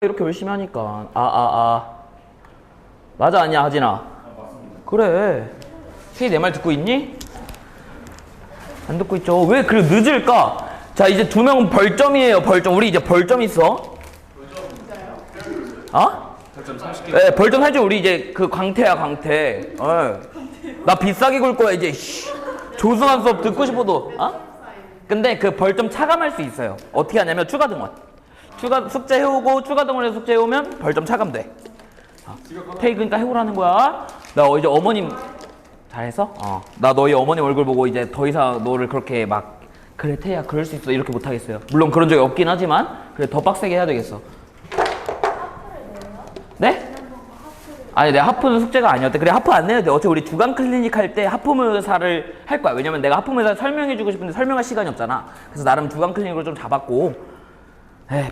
이렇게 열심히 하니까 맞아 아니야 하진아? 그래. 세희 내 말 듣고 있니? 안 듣고 있죠. 왜 그래 늦을까? 자 이제 두 명은 벌점이에요. 벌점. 우리 이제 벌점 있어. 어? 벌점 30개. 네, 벌점 살줄 우리 이제 그 광태야 광태. 나 비싸게 굴 거야 이제. 조승환 수업 듣고 싶어도. 근데 그 벌점 차감할 수 있어요. 어떻게 하냐면 추가 등원. 숙제 해오고 추가 등원해서 숙제 해오면 벌점 차감돼. 태희 그러니까 해오라는 거야. 나 이제 어머님 잘했어? 나 너희 어머님 얼굴 보고 이제 더 이상 너를 그렇게 막 그래 태희야 그럴 수 있어 이렇게 못 하겠어요. 물론 그런 적이 없긴 하지만 그래 더 빡세게 해야 되겠어. 네? 아니 내가 하프는 숙제가 아니었대. 그래 하프 안 내도 돼. 어차피 우리 주간 클리닉 할 때 하프무사를 할 거야. 왜냐면 내가 하프무사 설명해주고 싶은데 설명할 시간이 없잖아. 그래서 나름 주간 클리닉으로 좀 잡았고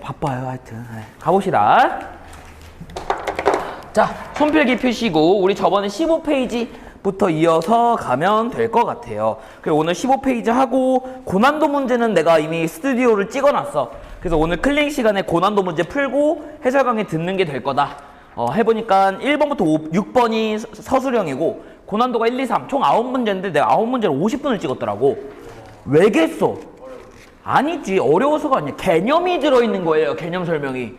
바빠요 하여튼. 가봅시다. 자 손필기 펴시고 우리 저번에 15페이지부터 이어서 가면 될 것 같아요. 그리고 오늘 15페이지 하고 고난도 문제는 내가 이미 스튜디오를 찍어놨어. 그래서 오늘 클리닉 시간에 고난도 문제 풀고 해설 강의 듣는 게 될 거다. 해보니까 1번부터 6번이 서술형이고 고난도가 1, 2, 3 총 9문제인데 내가 9문제를 50분을 찍었더라고. 왜겠어? 아니지 어려워서가 아니야. 개념이 들어있는 거예요. 개념 설명이.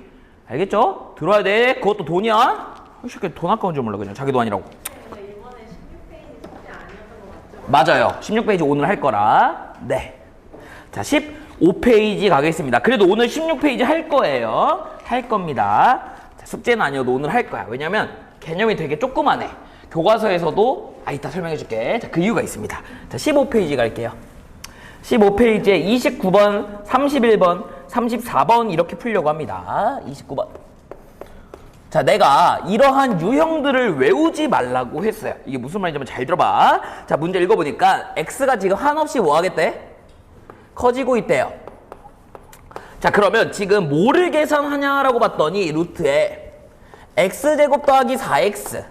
알겠죠? 들어야 돼. 그것도 돈이야. 이 새끼 돈 아까운 줄 몰라 그냥. 자기 돈 아니라고. 근데 이번에 16페이지 숙제 아니었던 거 맞죠? 맞아요. 16페이지 오늘 할 거라. 네. 자 15페이지 가겠습니다. 그래도 오늘 16페이지 할 거예요. 할 겁니다. 자, 숙제는 아니어도 오늘 할 거야. 왜냐면 개념이 되게 조그만해. 교과서에서도 이따 설명해 줄게. 자, 그 이유가 있습니다. 자 15페이지 갈게요. 15페이지에 29번, 31번, 34번 이렇게 풀려고 합니다. 29번. 자, 내가 이러한 유형들을 외우지 말라고 했어요. 이게 무슨 말인지 한번 잘 들어봐. 자, 문제 읽어보니까 x가 지금 한없이 뭐 하겠대? 커지고 있대요. 자, 그러면 지금 뭐를 계산하냐라고 봤더니 루트에 x제곱 더하기 4x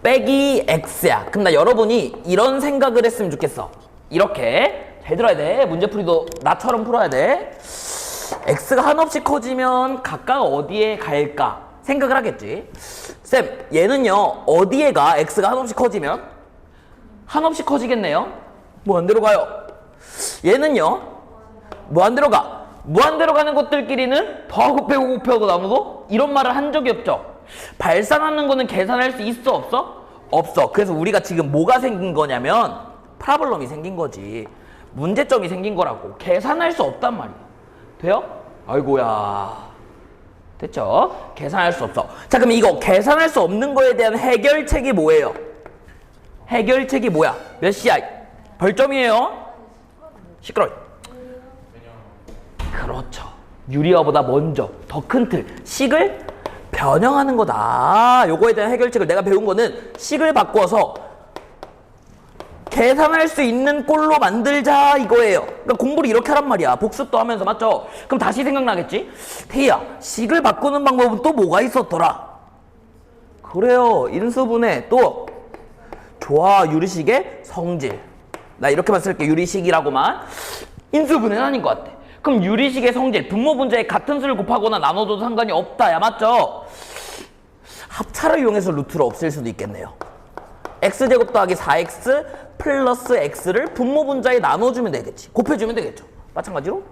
빼기 x야. 그럼 나 여러분이 이런 생각을 했으면 좋겠어. 이렇게 잘 들어야 돼. 문제풀이도 나처럼 풀어야 돼. x가 한없이 커지면 각각 어디에 갈까 생각을 하겠지. 쌤 얘는요 어디에 가? x가 한없이 커지면 한없이 커지겠네요. 무한대로 가요. 얘는요 무한대로 가. 무한대로 가는 것들끼리는 더하고 빼고 곱하고 나누고 이런 말을 한 적이 없죠. 발산하는 거는 계산할 수 있어 없어? 없어. 그래서 우리가 지금 뭐가 생긴 거냐면 프라블럼이 생긴 거지. 문제점이 생긴 거라고. 계산할 수 없단 말이야. 돼요? 아이고야. 됐죠? 계산할 수 없어. 자 그럼 이거 계산할 수 없는 거에 대한 해결책이 뭐예요? 해결책이 뭐야? 몇 시야? 벌점이에요? 시끄러워. 그렇죠. 유리화보다 먼저 더 큰 틀 식을 변형하는 거다. 요거에 대한 해결책을 내가 배운 거는 식을 바꿔서 계산할 수 있는 꼴로 만들자 이거예요. 그러니까 공부를 이렇게 하란 말이야. 복습도 하면서 맞죠? 그럼 다시 생각나겠지? 태희야 식을 바꾸는 방법은 또 뭐가 있었더라? 그래요. 인수분해 또 좋아. 유리식의 성질. 나 이렇게만 쓸게. 유리식이라고만. 인수분해는 아닌 것 같아. 그럼 유리식의 성질 분모 분자에 같은 수를 곱하거나 나눠도 상관이 없다. 야 맞죠? 합차를 이용해서 루트를 없앨 수도 있겠네요. x제곱 더하기 4x 플러스 x를 분모 분자에 나눠주면 되겠지. 곱해주면 되겠죠. 마찬가지로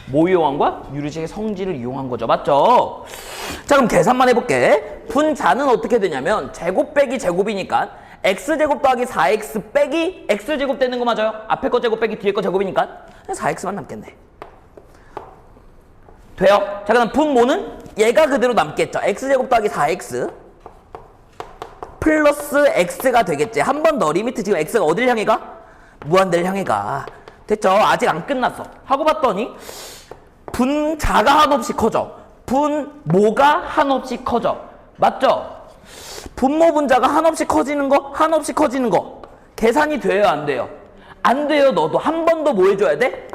뭐 이용한 거야? 유리식의 성질을 이용한 거죠. 맞죠? 자 그럼 계산만 해볼게. 분자는 어떻게 되냐면 제곱 빼기 제곱이니까 x제곱 더하기 4x 빼기 x제곱 되는 거 맞아요? 앞에 거 제곱 빼기 뒤에 거 제곱이니까 4x만 남겠네. 돼요? 자 그럼 분모는 얘가 그대로 남겠죠. x제곱 더하기 4x 플러스 x가 되겠지. 한 번 더 리미트. 지금 x가 어딜 향해 가? 무한대를 향해 가. 됐죠? 아직 안 끝났어. 하고 봤더니 분자가 한없이 커져. 분모가 한없이 커져. 맞죠? 분모 분자가 한없이 커지는 거, 한없이 커지는 거 계산이 돼요 안 돼요? 안 돼요. 너도 한 번 더 뭐 해줘야 돼?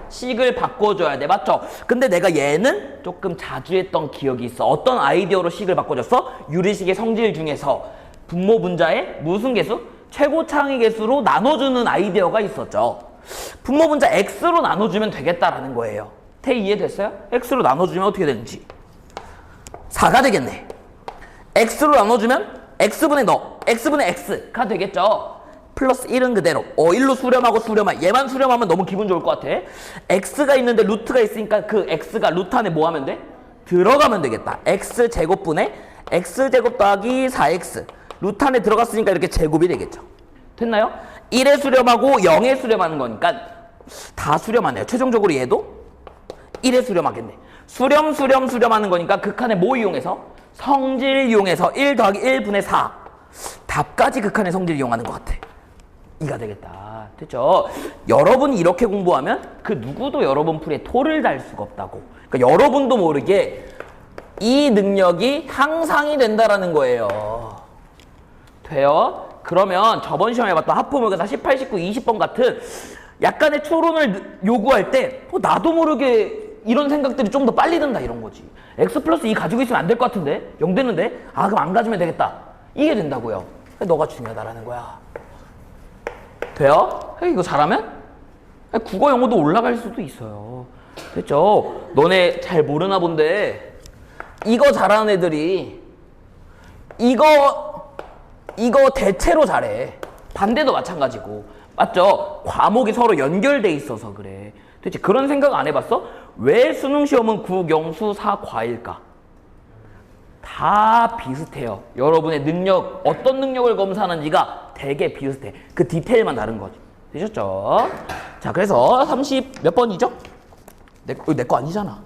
식을 바꿔줘야 돼. 맞죠? 근데 내가 얘는 조금 자주 했던 기억이 있어. 어떤 아이디어로 식을 바꿔줬어? 유리식의 성질 중에서 분모 분자의 무슨 개수? 최고 창의 개수로 나눠주는 아이디어가 있었죠. 분모 분자 x로 나눠주면 되겠다라는 거예요. 대 이해됐어요? x로 나눠주면 어떻게 되는지 4가 되겠네. x로 나눠주면 x분의 x분의 x가 되겠죠. 플러스 1은 그대로 1로 수렴하고 수렴하 얘만 수렴하면 너무 기분 좋을 것 같아. x가 있는데 루트가 있으니까 그 x가 루트 안에 뭐 하면 돼? 들어가면 되겠다. x제곱분의 x제곱 더하기 4x 루트 안에 들어갔으니까 이렇게 제곱이 되겠죠. 됐나요? 1에 수렴하고 0에 수렴하는 거니까 다 수렴하네요. 최종적으로 얘도 1에 수렴하겠네. 수렴하는 거니까 극한의 뭐 이용해서? 성질 이용해서 1 더하기 1분의 4 답까지 극한의 성질 이용하는 것 같아. 이가 되겠다. 됐죠? 여러분이 이렇게 공부하면 그 누구도 여러분 풀이에 토를 달 수가 없다고. 그러니까 여러분도 모르게 이 능력이 향상이 된다라는 거예요. 돼요? 그러면 저번 시험에 봤던 하프모의고사 18, 19, 20번 같은 약간의 추론을 요구할 때 나도 모르게 이런 생각들이 좀 더 빨리 든다 이런 거지. x 플러스 2 가지고 있으면 안 될 것 같은데? 0 되는데? 아 그럼 안 가지면 되겠다. 이게 된다고요. 너가 중요하다라는 거야. 돼요? 이거 잘하면? 국어 영어도 올라갈 수도 있어요. 됐죠? 너네 잘 모르나 본데 이거 잘하는 애들이 이거 대체로 잘해. 반대도 마찬가지고. 맞죠? 과목이 서로 연결돼 있어서 그래. 도대체 그런 생각 안 해봤어? 왜 수능 시험은 국영수 사과일까? 다 비슷해요. 여러분의 능력, 어떤 능력을 검사하는지가 되게 비슷해. 그 디테일만 다른 거지. 되셨죠? 자, 그래서 30 몇 번이죠? 내 거 아니잖아.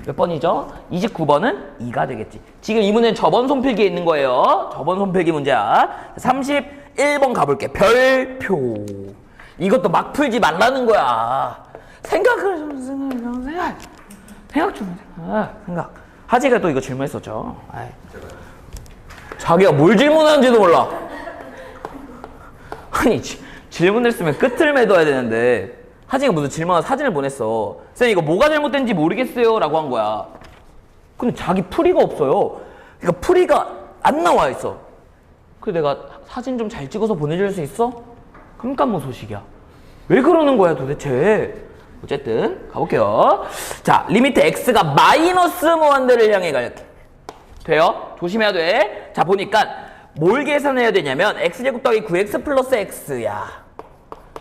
몇 번이죠? 29번은 2가 되겠지. 지금 이 문제는 저번 손필기에 있는 거예요. 저번 손필기 문제야. 31번 가볼게. 별표. 이것도 막 풀지 말라는 거야. 생각 하지가 또 이거 질문했었죠. 아이. 자기가 뭘 질문하는지도 몰라. 아니 질문했으면 끝을 맺어야 되는데 하지가 무슨 질문한 사진을 보냈어. 쌤 이거 뭐가 잘못된지 모르겠어요 라고 한 거야. 근데 자기 풀이가 없어요. 그러니까 풀이가 안 나와 있어. 그래서 내가 사진 좀 잘 찍어서 보내줄 수 있어? 그러니까 뭐 소식이야. 왜 그러는 거야 도대체. 어쨌든 가볼게요. 자, 리미트 x가 마이너스 무한대를 향해 가게 돼요. 조심해야 돼. 자, 보니까 뭘 계산해야 되냐면 x제곱 더하기 9x 플러스 x야.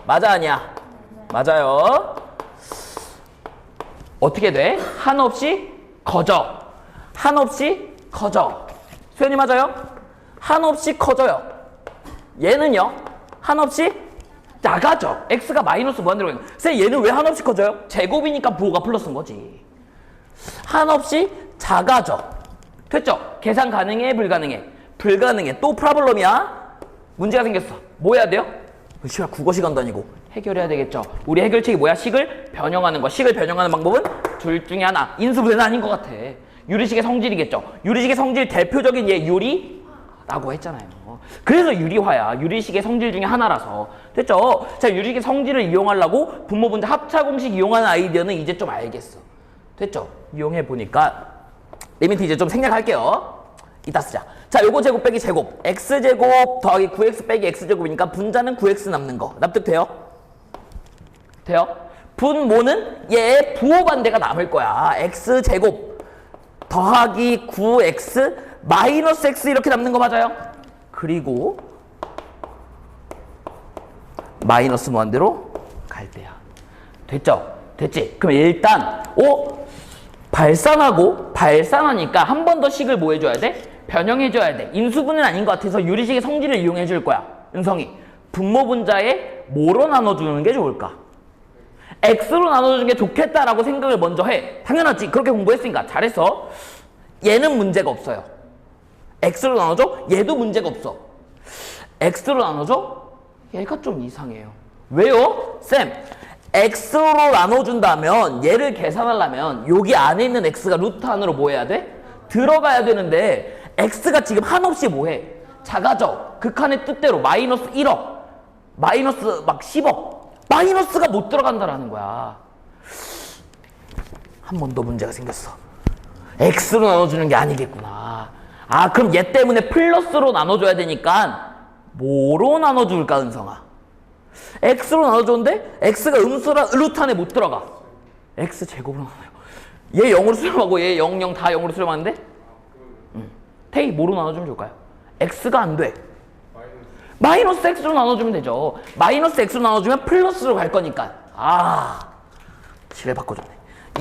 맞아 아니야? 맞아요. 어떻게 돼? 한없이 커져. 한없이 커져. 수현이 맞아요? 한없이 커져요. 얘는요? 한없이 작아져. x가 마이너스 무한대로 가는 거야. 쌤 얘는 왜 한없이 커져요? 제곱이니까 부호가 플러스인 거지. 한없이 작아져. 됐죠? 계산 가능해? 불가능해? 불가능해. 또 프라블럼이야. 문제가 생겼어. 뭐 해야 돼요? 시간 국어 시간도 아니고 해결해야 되겠죠. 우리 해결책이 뭐야? 식을 변형하는 거. 식을 변형하는 방법은 둘 중에 하나. 인수분해는 아닌 것 같아. 유리식의 성질이겠죠. 유리식의 성질 대표적인 얘 유리라고 했잖아요. 그래서 유리화야. 유리식의 성질 중에 하나라서. 됐죠? 자, 유리식의 성질을 이용하려고 분모분자 합차 공식 이용하는 아이디어는 이제 좀 알겠어. 됐죠? 이용해 보니까 리미트 이제 좀 생략할게요. 이따 쓰자. 자, 요거 제곱 빼기 제곱. x제곱 더하기 9x 빼기 x제곱이니까 분자는 9x 남는 거. 납득돼요? 돼요? 분모는 얘 부호 반대가 남을 거야. x제곱 더하기 9x 마이너스 x 이렇게 남는 거 맞아요? 그리고 마이너스 무한대로 갈 때야. 됐죠? 됐지? 그럼 일단 발산하니까 한 번 더 식을 뭐 해줘야 돼? 변형해줘야 돼. 인수분해는 아닌 것 같아서 유리식의 성질을 이용해줄 거야. 은성이. 분모분자에 뭐로 나눠주는 게 좋을까? x로 나눠주는 게 좋겠다라고 생각을 먼저 해. 당연하지. 그렇게 공부했으니까. 잘했어. 얘는 문제가 없어요. x로 나눠줘? 얘도 문제가 없어. x로 나눠줘? 얘가 좀 이상해요. 왜요? 쌤, x로 나눠준다면 얘를 계산하려면 여기 안에 있는 x가 루트 안으로 뭐 해야 돼? 들어가야 되는데 x가 지금 한없이 뭐해? 작아져. 극한의 뜻대로 마이너스 1억, 마이너스 막 10억, 마이너스가 못 들어간다라는 거야. 한 번 더 문제가 생겼어. x로 나눠주는 게 아니겠구나. 아, 그럼 얘 때문에 플러스로 나눠줘야 되니까 뭐로 나눠줄까, 은성아? x로 나눠줬는데 x가 음수라 루트 안에 못 들어가. x 제곱으로 나눠요. 얘 0으로 수렴하고 얘 0, 0 다 0으로 수렴하는데? 테이 뭐로 나눠주면 좋을까요? x가 안 돼. 마이너스 x로 나눠주면 되죠. 마이너스 x로 나눠주면 플러스로 갈 거니까. 지뢰 바꿔줬네.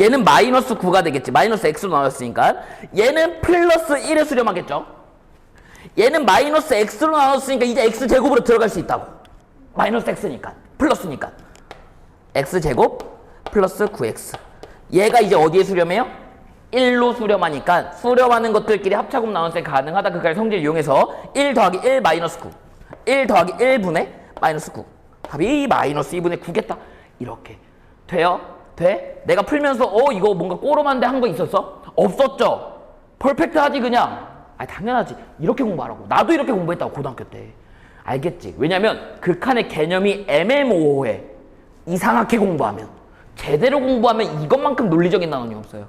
얘는 마이너스 9가 되겠지. 마이너스 x로 나눴으니까. 얘는 플러스 1에 수렴하겠죠. 얘는 마이너스 x로 나눴으니까 이제 x제곱으로 들어갈 수 있다고. 마이너스 x니까. 플러스니까. x제곱 플러스 9x. 얘가 이제 어디에 수렴해요? 1로 수렴하니까 수렴하는 것들끼리 합차곱 나눗셈 가능하다. 그까지 성질을 이용해서 1 더하기 1 마이너스 9. 1 더하기 1분의 마이너스 9. 답이 마이너스 2분의 9겠다. 이렇게. 돼요? 돼? 내가 풀면서 이거 뭔가 꼬름한데 한 거 있었어? 없었죠? 퍼펙트 하지 그냥. 당연하지. 이렇게 공부하라고. 나도 이렇게 공부했다고 고등학교 때. 알겠지? 왜냐면 극한의 개념이 애매모호해. 이상하게 공부하면. 제대로 공부하면 이것만큼 논리적인 단원이 없어요.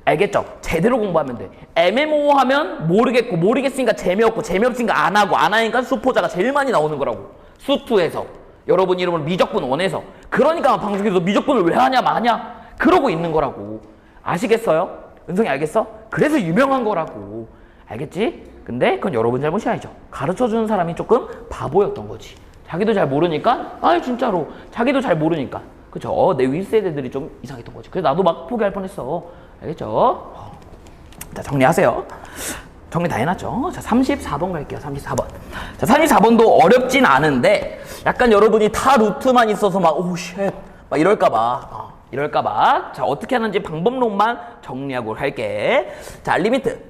알겠죠? 제대로 공부하면 돼. 애매모호하면 모르겠고 모르겠으니까 재미없고 재미없으니까 안 하고 안 하니까 수포자가 제일 많이 나오는 거라고. 수투에서. 여러분 이름은 미적분 원에서. 그러니까 방송에서 미적분을 왜 하냐 마냐 그러고 있는 거라고. 아시겠어요? 은성이 알겠어? 그래서 유명한 거라고. 알겠지? 근데 그건 여러분 잘못이 아니죠. 가르쳐주는 사람이 조금 바보였던 거지. 자기도 잘 모르니까 진짜로 자기도 잘 모르니까. 그쵸? 내 윗세대들이 좀 이상했던 거지. 그래서 나도 막 포기할 뻔했어. 알겠죠? 자, 정리하세요. 정리 다 해놨죠? 자, 34번 갈게요. 34번. 자, 34번도 어렵진 않은데 약간 여러분이 다 루트만 있어서 막 쉣 막 이럴까봐 자, 어떻게 하는지 방법론만 정리하고 할게. 자, 리미트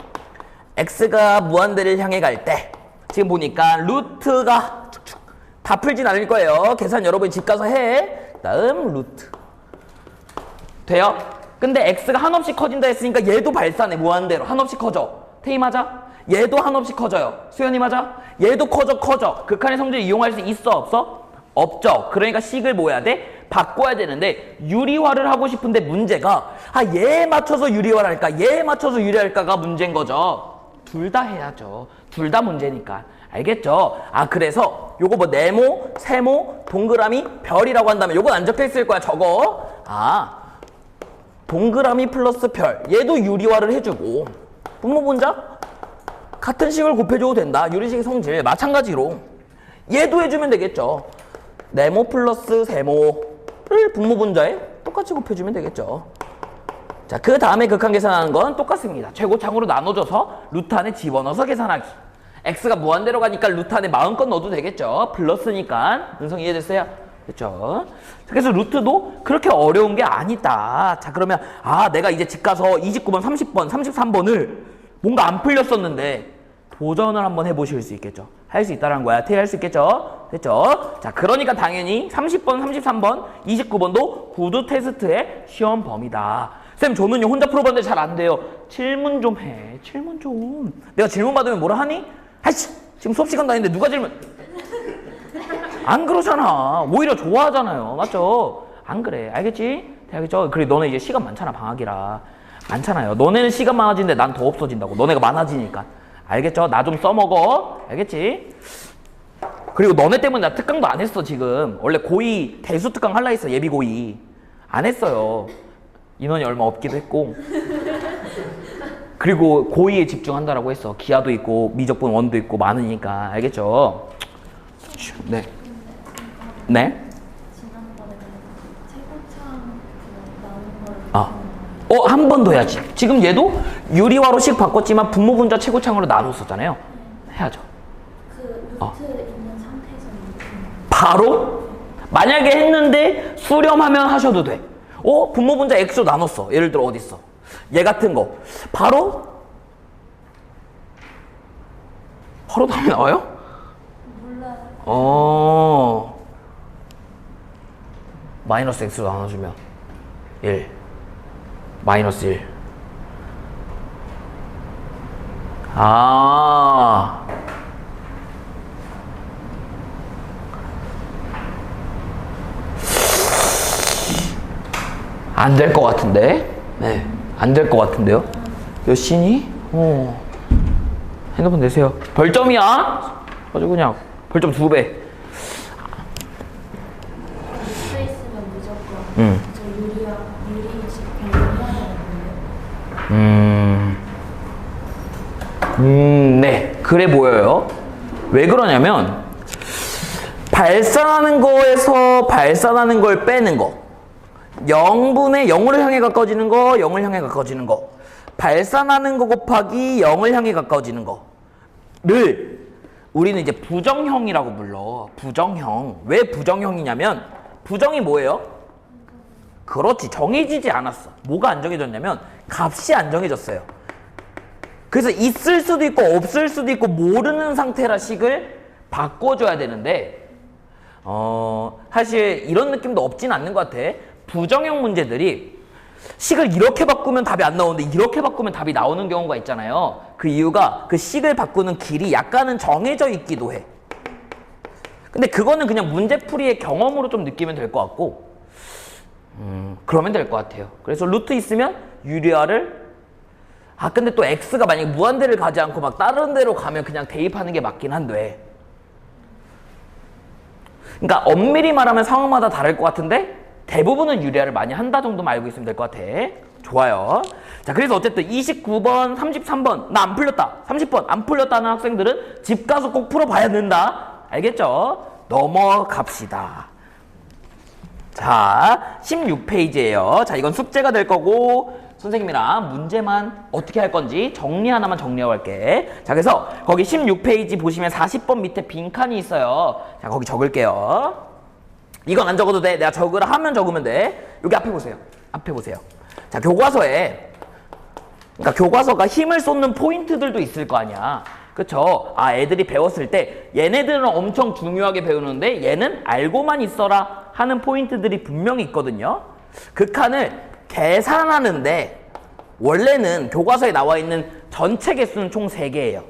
x가 무한대를 향해 갈 때 지금 보니까 루트가 축축 다 풀진 않을 거예요. 계산 여러분이 집 가서 해. 다음 루트 돼요? 근데 x가 한없이 커진다 했으니까 얘도 발산해. 무한대로 한없이 커져. 테이 맞아? 얘도 한없이 커져요. 수연이 맞아? 얘도 커져. 극한의 성질을 이용할 수 있어 없어? 없죠. 그러니까 식을 뭐 해야 돼? 바꿔야 되는데 유리화를 하고 싶은데 문제가 얘에 맞춰서 유리화를 할까 얘에 맞춰서 유리할까가 문제인 거죠. 둘 다 해야죠. 둘 다 문제니까. 알겠죠? 그래서 요거 뭐 네모, 세모, 동그라미, 별이라고 한다면 요건 안 적혀있을 거야. 저거. 동그라미 플러스 별. 얘도 유리화를 해주고 분모분자 같은 식을 곱해줘도 된다. 유리식의 성질 마찬가지로 얘도 해주면 되겠죠. 네모 플러스 세모를 분모분자에 똑같이 곱해주면 되겠죠. 자, 그 다음에 극한 계산하는 건 똑같습니다. 최고창으로 나눠줘서 루트 안에 집어넣어서 계산하기. x가 무한대로 가니까 루트 안에 마음껏 넣어도 되겠죠. 플러스니까. 은성 이해됐어요? 그렇죠? 그래서 루트도 그렇게 어려운 게 아니다. 자, 그러면 내가 이제 집 가서 29번, 30번, 33번을 뭔가 안 풀렸었는데 도전을 한번 해보실 수 있겠죠. 할 수 있다는 거야. 할 수 있겠죠? 됐죠? 자, 그러니까 당연히 30번, 33번, 29번도 구두 테스트의 시험 범위다. 쌤, 저는요 혼자 풀어봤는데 잘 안 돼요. 질문 좀 해. 질문 좀. 내가 질문 받으면 뭐라 하니? 지금 수업 시간도 아닌데 누가 질문? 안 그러잖아. 오히려 좋아하잖아요. 맞죠? 안 그래. 알겠지? 알겠죠? 그래, 너네 이제 시간 많잖아. 방학이라. 많잖아요. 너네는 시간 많아지는데 난 더 없어진다고. 너네가 많아지니까. 알겠죠? 나 좀 써먹어. 알겠지? 그리고 너네 때문에 나 특강도 안 했어, 지금. 원래 고2 대수 특강 할라 했어, 예비 고2. 안 했어요. 인원이 얼마 없기도 했고. 그리고 고2에 집중한다라고 했어. 기하도 있고, 미적분 원도 있고, 많으니까. 알겠죠? 네. 네? 지난번에 최고창 나온 걸 한 번 더 해야지. 지금 얘도 유리화로 식 바꿨지만 분모분자 최고창으로 나눴었잖아요. 해야죠. 그 루트 있는 상태에서 바로? 만약에 했는데 수렴하면 하셔도 돼. 분모분자 x로 나눴어. 예를 들어 어딨어? 얘 같은 거. 바로 답이 나와요? 몰라요. 마이너스 x로 나눠주면 1 마이너스 1 안 될 것 같은데? 네, 안 될 것 같은데요? 몇 시니? 핸드폰 내세요. 별점이야? 아주 그냥 별점 2배. 루트 있으면 무조건 저 유리식 네, 그래 보여요. 왜 그러냐면 발산하는 거에서 발산하는 걸 빼는 거, 0분의 0을 향해 가까워지는 거, 0을 향해 가까워지는 거, 발산하는 거 곱하기 0을 향해 가까워지는 거를 우리는 이제 부정형이라고 불러. 부정형. 왜 부정형이냐면 부정이 뭐예요? 그렇지, 정해지지 않았어. 뭐가 안 정해졌냐면 값이 안 정해졌어요. 그래서 있을 수도 있고 없을 수도 있고 모르는 상태라 식을 바꿔줘야 되는데 사실 이런 느낌도 없진 않는 것 같아. 부정형 문제들이 식을 이렇게 바꾸면 답이 안 나오는데 이렇게 바꾸면 답이 나오는 경우가 있잖아요. 그 이유가 그 식을 바꾸는 길이 약간은 정해져 있기도 해. 근데 그거는 그냥 문제풀이의 경험으로 좀 느끼면 될 것 같고 그러면 될 것 같아요. 그래서 루트 있으면 유리화를 근데 또 x가 만약에 무한대를 가지 않고 막 다른 데로 가면 그냥 대입하는 게 맞긴 한데, 그러니까 엄밀히 말하면 상황마다 다를 것 같은데 대부분은 유리화를 많이 한다 정도만 알고 있으면 될 것 같아. 좋아요. 자, 그래서 어쨌든 29번, 33번 나 안 풀렸다, 30번 안 풀렸다는 학생들은 집 가서 꼭 풀어봐야 된다. 알겠죠? 넘어갑시다. 자, 16페이지예요. 자, 이건 숙제가 될 거고 선생님이랑 문제만 어떻게 할 건지 정리 하나만 정리하고 할게. 자, 그래서 거기 16페이지 보시면 40번 밑에 빈칸이 있어요. 자, 거기 적을게요. 이건 안 적어도 돼. 내가 적으라 하면 적으면 돼. 여기 앞에 보세요. 앞에 보세요. 자, 교과서에, 그러니까 교과서가 힘을 쏟는 포인트들도 있을 거 아니야. 그쵸? 애들이 배웠을 때 얘네들은 엄청 중요하게 배우는데 얘는 알고만 있어라 하는 포인트들이 분명히 있거든요. 그 칸을 계산하는데 원래는 교과서에 나와 있는 전체 개수는 총 3개예요.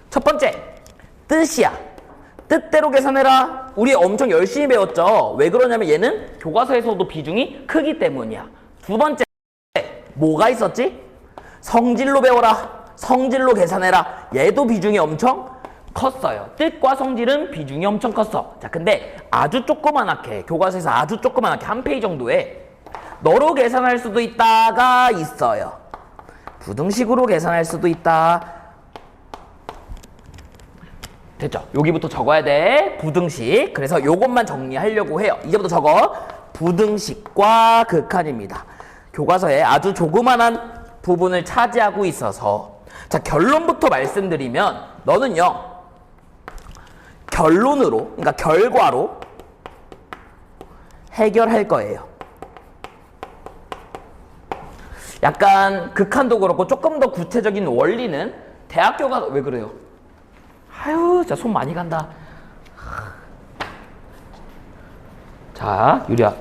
첫 번째, 뜻이야. 뜻대로 계산해라. 우리 엄청 열심히 배웠죠. 왜 그러냐면 얘는 교과서에서도 비중이 크기 때문이야. 두 번째, 뭐가 있었지? 성질로 배워라. 성질로 계산해라. 얘도 비중이 엄청 컸어요. 뜻과 성질은 비중이 엄청 컸어. 자, 근데 아주 조그만하게, 교과서에서 아주 조그만하게 한 페이지 정도에 너로 계산할 수도 있다가 있어요. 부등식으로 계산할 수도 있다. 됐죠? 여기부터 적어야 돼. 부등식. 그래서 요것만 정리하려고 해요. 이제부터 적어. 부등식과 극한입니다. 교과서에 아주 조그만한 부분을 차지하고 있어서. 자, 결론부터 말씀드리면 너는요, 결론으로, 그러니까 결과로 해결할 거예요. 약간 극한도 그렇고 조금 더 구체적인 원리는 대학교 가서. 왜 그래요? 아유, 진짜 손 많이 간다. 자, 유리야,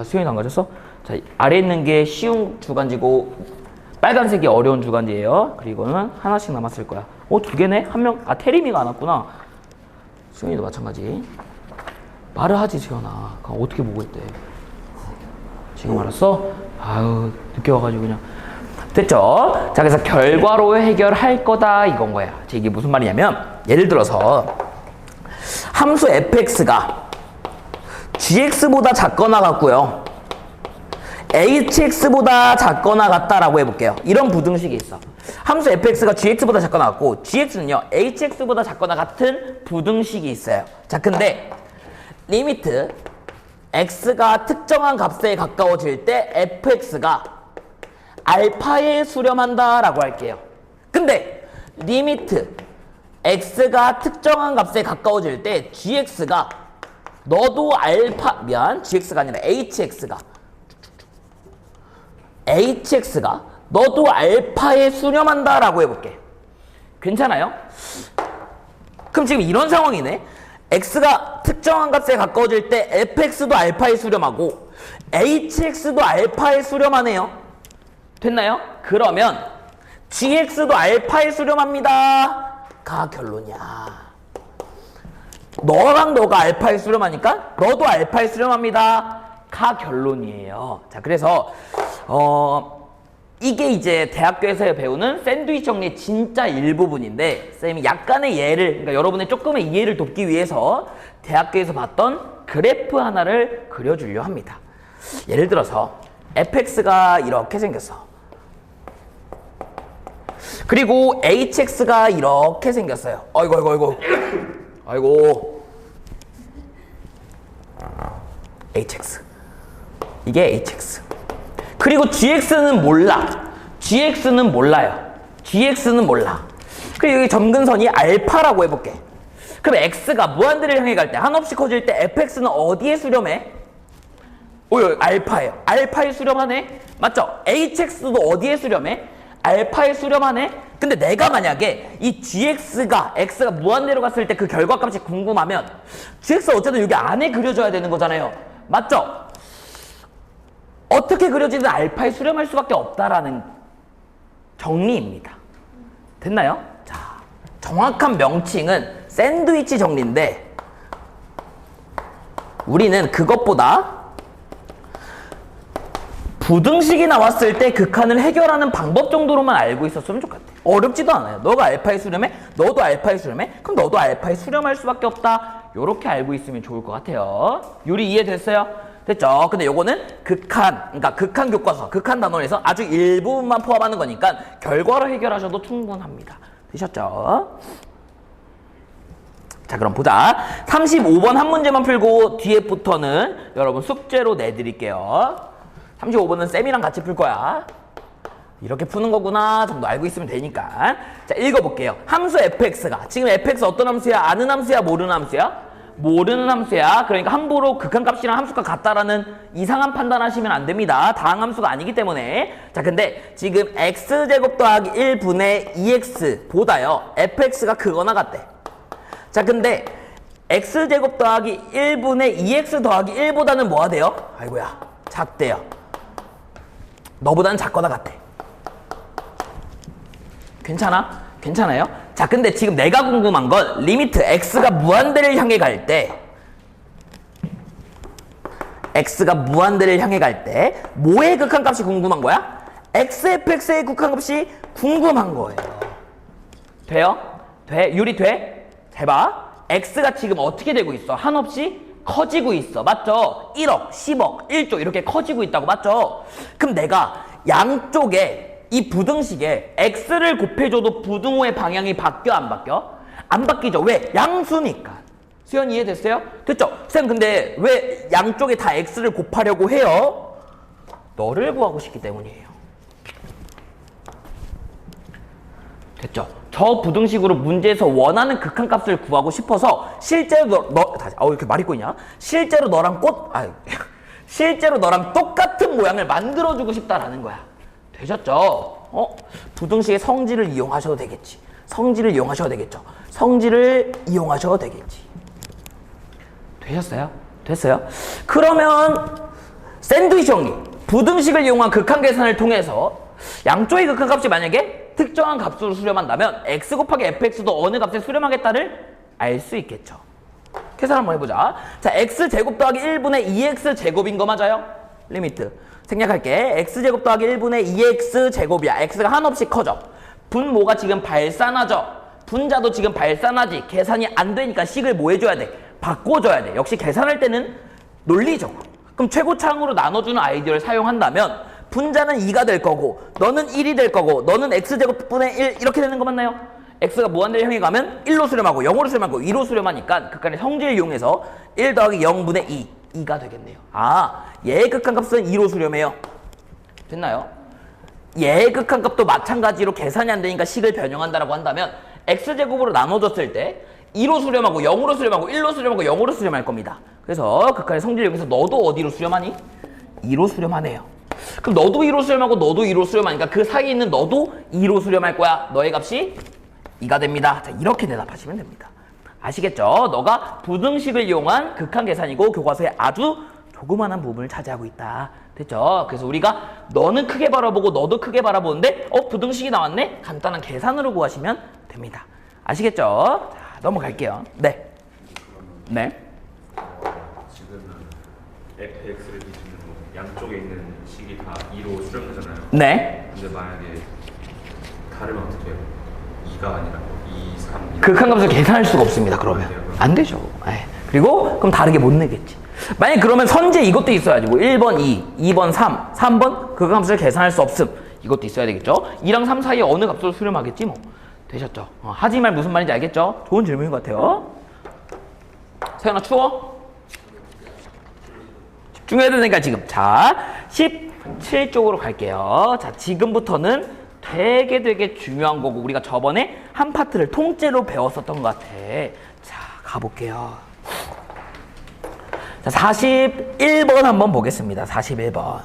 수영이 안 가졌어? 자, 아래 있는 게 쉬운 주간지고 빨간색이 어려운 주간지예요. 그리고는 하나씩 남았을 거야. 2개네? 한 명, 태림이가 안 왔구나. 수영이도 마찬가지. 말을 하지, 수영아. 어떻게 보고 있대? 지금 알았어? 아유, 늦게 와가지고 그냥. 됐죠? 자, 그래서 결과로 해결할 거다 이건 거야. 이게 무슨 말이냐면 예를 들어서 함수 fx가 gx보다 작거나 같고요, hx보다 작거나 같다라고 해볼게요. 이런 부등식이 있어. 함수 fx가 gx보다 작거나 같고 gx는요 hx보다 작거나 같은 부등식이 있어요. 자, 근데 리미트 x가 특정한 값에 가까워질 때 fx가 알파에 수렴한다 라고 할게요. 근데 리미트 x가 특정한 값에 가까워질 때 gx가 너도 gx가 아니라 hx가 너도 알파에 수렴한다 라고 해볼게. 괜찮아요? 그럼 지금 이런 상황이네. x가 특정한 값에 가까워질 때 fx도 알파에 수렴하고 hx도 알파에 수렴하네요. 됐나요? 그러면 gx도 알파에 수렴합니다 가 결론이야. 너랑 너가 알파에 수렴하니까 너도 알파에 수렴합니다 가 결론이에요. 자, 그래서 이게 이제 대학교에서 배우는 샌드위치 정리의 진짜 일부분인데 쌤이 약간의 예를, 그러니까 여러분의 조금의 이해를 돕기 위해서 대학교에서 봤던 그래프 하나를 그려주려 합니다. 예를 들어서 fx가 이렇게 생겼어. 그리고 hx가 이렇게 생겼어요. 아이고. hx. 이게 hx. 그리고 gx는 몰라. gx는 몰라요. gx는 몰라. 그리고 여기 점근선이 알파라고 해볼게. 그럼 x가 무한대를 향해 갈 때 한없이 커질 때 fx는 어디에 수렴해? 여기 알파예요. 알파에 수렴하네? 맞죠? hx도 어디에 수렴해? 알파에 수렴하네? 근데 내가 만약에 이 gx가 x가 무한대로 갔을 때 그 결과값이 궁금하면 gx가 어쨌든 여기 안에 그려져야 되는 거잖아요. 맞죠? 어떻게 그려지든 알파에 수렴할 수밖에 없다라는 정리입니다. 됐나요? 자, 정확한 명칭은 샌드위치 정리인데 우리는 그것보다 부등식이 나왔을 때 극한을 해결하는 방법 정도로만 알고 있었으면 좋겠대. 어렵지도 않아요. 너가 알파에 수렴해? 너도 알파에 수렴해? 그럼 너도 알파에 수렴할 수밖에 없다. 요렇게 알고 있으면 좋을 것 같아요. 요리 이해됐어요? 됐죠? 근데 요거는 그러니까 극한 교과서, 극한 단원에서 아주 일부분만 포함하는 거니까 결과로 해결하셔도 충분합니다. 되셨죠? 자, 그럼 보자. 35번 한 문제만 풀고 뒤에부터는 여러분 숙제로 내드릴게요. 35번은 쌤이랑 같이 풀 거야. 이렇게 푸는 거구나 정도 알고 있으면 되니까. 자, 읽어볼게요. 함수 fx가 지금 fx 어떤 함수야? 아는 함수야? 모르는 함수야? 모르는 함수야. 그러니까 함부로 극한값이랑 함수가 같다라는 이상한 판단하시면 안 됩니다. 다항함수가 아니기 때문에. 자, 근데 지금 x제곱 더하기 1분의 2x 보다요 fx가 크거나 같대. 자, 근데 x제곱 더하기 1분의 2x 더하기 1보다는 뭐가 돼요? 아이고야, 작대요. 너보다는 작거나 같대. 괜찮아? 괜찮아요? 자, 근데 지금 내가 궁금한 건 리미트 x가 무한대를 향해 갈 때 x가 무한대를 향해 갈 때 뭐의 극한값이 궁금한 거야? xfx의 극한값이 궁금한 거예요. 돼요? 돼? 유리 돼? 잘 봐. x가 지금 어떻게 되고 있어? 한없이 커지고 있어. 맞죠? 1억, 10억, 1조 이렇게 커지고 있다고. 맞죠? 그럼 내가 양쪽에 이 부등식에 x를 곱해줘도 부등호의 방향이 바뀌어 안 바뀌어? 안 바뀌죠. 왜? 양수니까. 수연 이해됐어요? 됐죠? 쌤 근데 왜 양쪽에 다 x를 곱하려고 해요? 너를 구하고 싶기 때문이에요. 됐죠? 저 부등식으로 문제에서 원하는 극한값을 구하고 싶어서 실제로 이렇게 말 잊고 있냐? 실제로 너랑 실제로 너랑 똑같은 모양을 만들어주고 싶다라는 거야. 되셨죠? 부등식의 성질을 이용하셔도 되겠지. 성질을 이용하셔도 되겠죠. 성질을 이용하셔도 되겠지. 되셨어요? 됐어요? 그러면 샌드위치 정리. 부등식을 이용한 극한 계산을 통해서 양쪽의 극한값이 만약에 특정한 값으로 수렴한다면 x 곱하기 fx도 어느 값에 수렴하겠다를 알 수 있겠죠. 계산 한번 해보자. 자, x제곱 더하기 1분의 2x제곱인 거 맞아요? 리미트 생략할게. x제곱 더하기 1분의 2x제곱이야. x가 한없이 커져. 분모가 지금 발산하죠. 분자도 지금 발산하지. 계산이 안 되니까 식을 뭐 해줘야 돼? 바꿔줘야 돼. 역시 계산할 때는 논리적으로. 그럼 최고차항으로 나눠주는 아이디어를 사용한다면 분자는 2가 될 거고 너는 1이 될 거고 너는 x제곱분의 1 이렇게 되는 거 맞나요? x가 무한대를 향해 가면 1로 수렴하고 0으로 수렴하고 2로 수렴하니까 극한의 성질을 이용해서 1 더하기 0분의 2가 되겠네요. 얘의 극한값은 2로 수렴해요. 됐나요? 얘의 극한값도 마찬가지로 계산이 안 되니까 식을 변형한다라고 한다면 x제곱으로 나눠줬을 때 2로 수렴하고 0으로 수렴하고 1로 수렴하고 0으로 수렴할 겁니다. 그래서 극한의 성질을 이용해서 너도 어디로 수렴하니? 2로 수렴하네요. 그럼 너도 2로 수렴하고 너도 2로 수렴하니까 그 사이에 있는 너도 2로 수렴할 거야. 너의 값이 2가 됩니다. 자, 이렇게 대답하시면 됩니다. 아시겠죠? 너가 부등식을 이용한 극한 계산이고 교과서에 아주 조그마한 부분을 차지하고 있다. 됐죠? 그래서 우리가 너는 크게 바라보고 너도 크게 바라보는데 부등식이 나왔네? 간단한 계산으로 구하시면 됩니다. 아시겠죠? 자, 넘어갈게요. 네. 네. 지금은 fx를 기준으로 양쪽에 있는 식이 다 2로 수렴되잖아요. 네. 근데 만약에 다르면 어떻게 해요? 2가 아니라 2, 3 극한값을 계산할 수가 없습니다. 그러면 안 되죠. 그리고 그럼 다르게 못 내겠지. 만약 그러면 선제 이것도 있어야지. 뭐 1번 2, 2번 3, 3번 극한값을 계산할 수 없음. 이것도 있어야 되겠죠? 2랑 3 사이에 어느 값으로 수렴하겠지 뭐. 되셨죠? 하지만 무슨 말인지 알겠죠? 좋은 질문인 것 같아요. 세연아 추워? 집중해야 되니까 지금. 자, 17쪽으로 갈게요. 자, 지금부터는 되게 중요한 거고 우리가 저번에 한 파트를 통째로 배웠었던 것 같아. 자, 가볼게요. 자, 41번 한번 보겠습니다. 41번.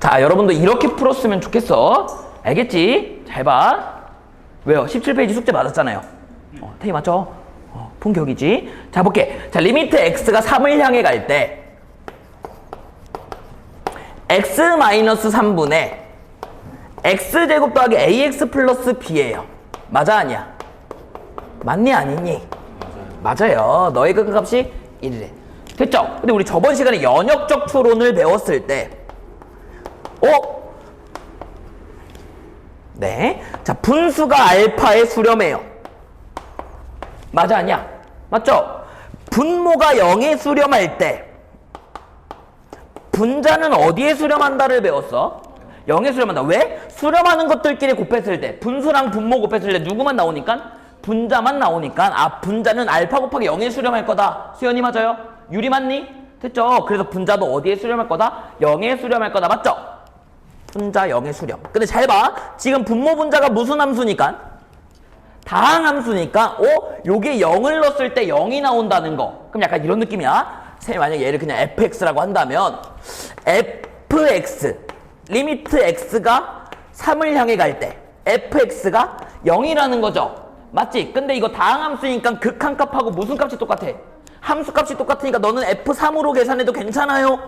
자, 여러분도 이렇게 풀었으면 좋겠어. 알겠지? 잘 봐. 왜요? 17페이지 숙제 맞았잖아요. 태희 맞죠? 품격이지. 자, 볼게. 자, 리미트 x가 3을 향해 갈 때 x-3분의 x제곱 더하기 ax 플러스 b예요. 맞아 아니야? 맞니 아니니? 맞아요. 너의 극값이 1이래. 됐죠? 근데 우리 저번 시간에 연역적 추론을 배웠을 때 네. 자, 분수가 알파에 수렴해요. 맞아 아니야? 맞죠? 분모가 0에 수렴할 때 분자는 어디에 수렴한다를 배웠어? 0에 수렴한다. 왜? 수렴하는 것들끼리 곱했을 때 분수랑 분모 곱했을 때 누구만 나오니까? 분자만 나오니까 분자는 알파 곱하기 0에 수렴할 거다. 수연이 맞아요? 유리 맞니? 됐죠? 그래서 분자도 어디에 수렴할 거다? 0에 수렴할 거다. 맞죠? 분자 0에 수렴. 근데 잘 봐. 지금 분모 분자가 무슨 함수니까? 다항함수니까 요게 0을 넣었을 때 0이 나온다는 거. 그럼 약간 이런 느낌이야. 쌤이 만약 얘를 그냥 fx라고 한다면 fx 리미트 x가 3을 향해 갈 때 fx가 0이라는 거죠. 맞지? 근데 이거 다항함수니까 극한값하고 무슨 값이 똑같아? 함수값이 똑같으니까 너는 f3으로 계산해도 괜찮아요?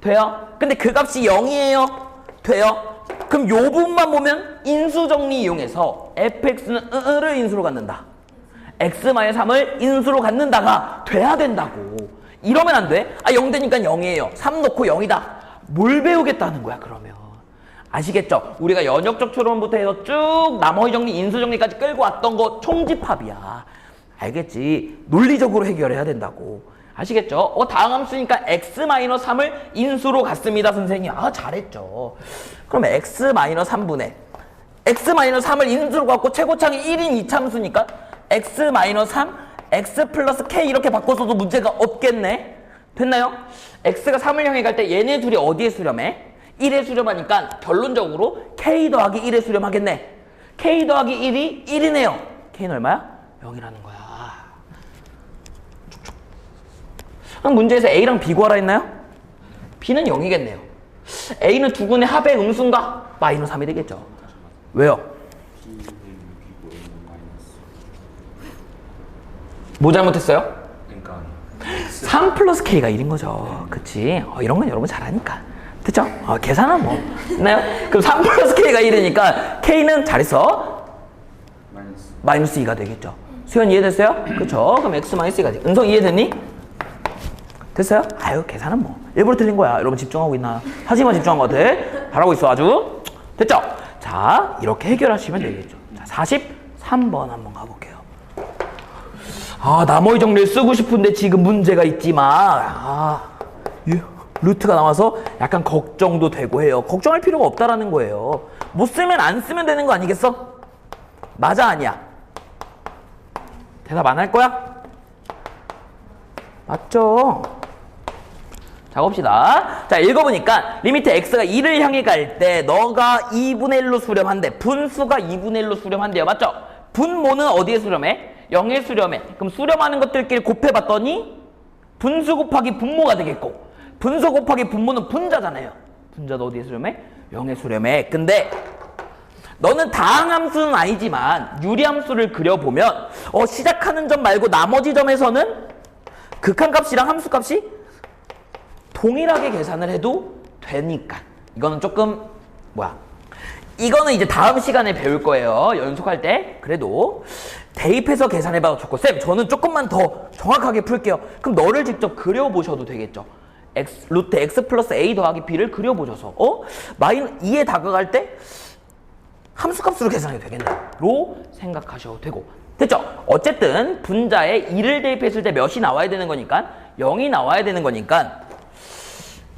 돼요? 근데 그 값이 0이에요? 돼요? 그럼 요 부분만 보면 인수정리 이용해서 fx는 를 인수로 갖는다. x-3을 인수로 갖는다가 돼야 된다고. 이러면 안 돼. 0 되니까 0이에요. 3 넣고 0이다. 뭘 배우겠다는 거야 그러면. 아시겠죠? 우리가 연역적 추론부터 해서 쭉 나머지 정리, 인수정리까지 끌고 왔던 거 총집합이야. 알겠지? 논리적으로 해결해야 된다고. 아시겠죠? 다항함수니까 x-3을 인수로 갖습니다 선생님. 잘했죠. 그럼 x-3분의 x-3을 인수로 갖고 최고창이 1인 이차함수니까 x-3 x 플러스 k 이렇게 바꿔서도 문제가 없겠네. 됐나요? x가 3을 향해 갈 때 얘네 둘이 어디에 수렴해? 1에 수렴하니까 결론적으로 k 더하기 1에 수렴하겠네. k 더하기 1이 1이네요. k는 얼마야? 0이라는 거야. 그럼 문제에서 a랑 b 구하라 했나요? b는 0이겠네요. a는 두 군의 합의 음수인가? 마이너스 3이 되겠죠. 왜요? 뭐 잘못했어요? 그러니까 3 플러스 k가 1인 거죠. 그치? 이런 건 여러분 잘하니까. 됐죠? 계산은 뭐. 됐나요? 그럼 3 플러스 k가 1이니까 k는 잘했어. 마이너스 2가 되겠죠. 수연 이해됐어요? 그쵸? 그럼 x 마이너스 2가 돼. 은성 이해됐니? 됐어요? 계산은 뭐. 일부러 틀린 거야. 여러분 집중하고 있나? 하지만 집중한 거 같아. 잘하고 있어 아주. 됐죠? 자, 이렇게 해결하시면 되겠죠. 자, 43번 한번 가볼게요. 나머지 정리를 쓰고 싶은데 지금 문제가 있지만 루트가 나와서 약간 걱정도 되고 해요. 걱정할 필요가 없다라는 거예요. 못 쓰면 안 쓰면 되는 거 아니겠어? 맞아 아니야? 대답 안 할 거야? 맞죠? 자, 봅시다. 자, 읽어보니까 리미트 x가 2를 향해 갈 때 너가 2분의 1로 수렴한대. 분수가 2분의 1로 수렴한대요. 맞죠? 분모는 어디에 수렴해? 0에 수렴해. 그럼 수렴하는 것들끼리 곱해봤더니 분수 곱하기 분모가 되겠고 분수 곱하기 분모는 분자잖아요. 분자도 어디에 수렴해? 0에 수렴해. 근데 너는 다항함수는 아니지만 유리함수를 그려보면 시작하는 점 말고 나머지 점에서는 극한값이랑 함수값이 동일하게 계산을 해도 되니까 이거는 조금 이거는 이제 다음 시간에 배울 거예요. 연속할 때. 그래도 대입해서 계산해봐도 좋고 쌤 저는 조금만 더 정확하게 풀게요. 그럼 너를 직접 그려보셔도 되겠죠. 루트 x 플러스 a 더하기 b를 그려보셔서 마이너스 2에 다가갈 때 함수값으로 계산해도 되겠네 로 생각하셔도 되고. 됐죠? 어쨌든 분자에 2를 대입했을 때 몇이 나와야 되는 거니까 0이 나와야 되는 거니까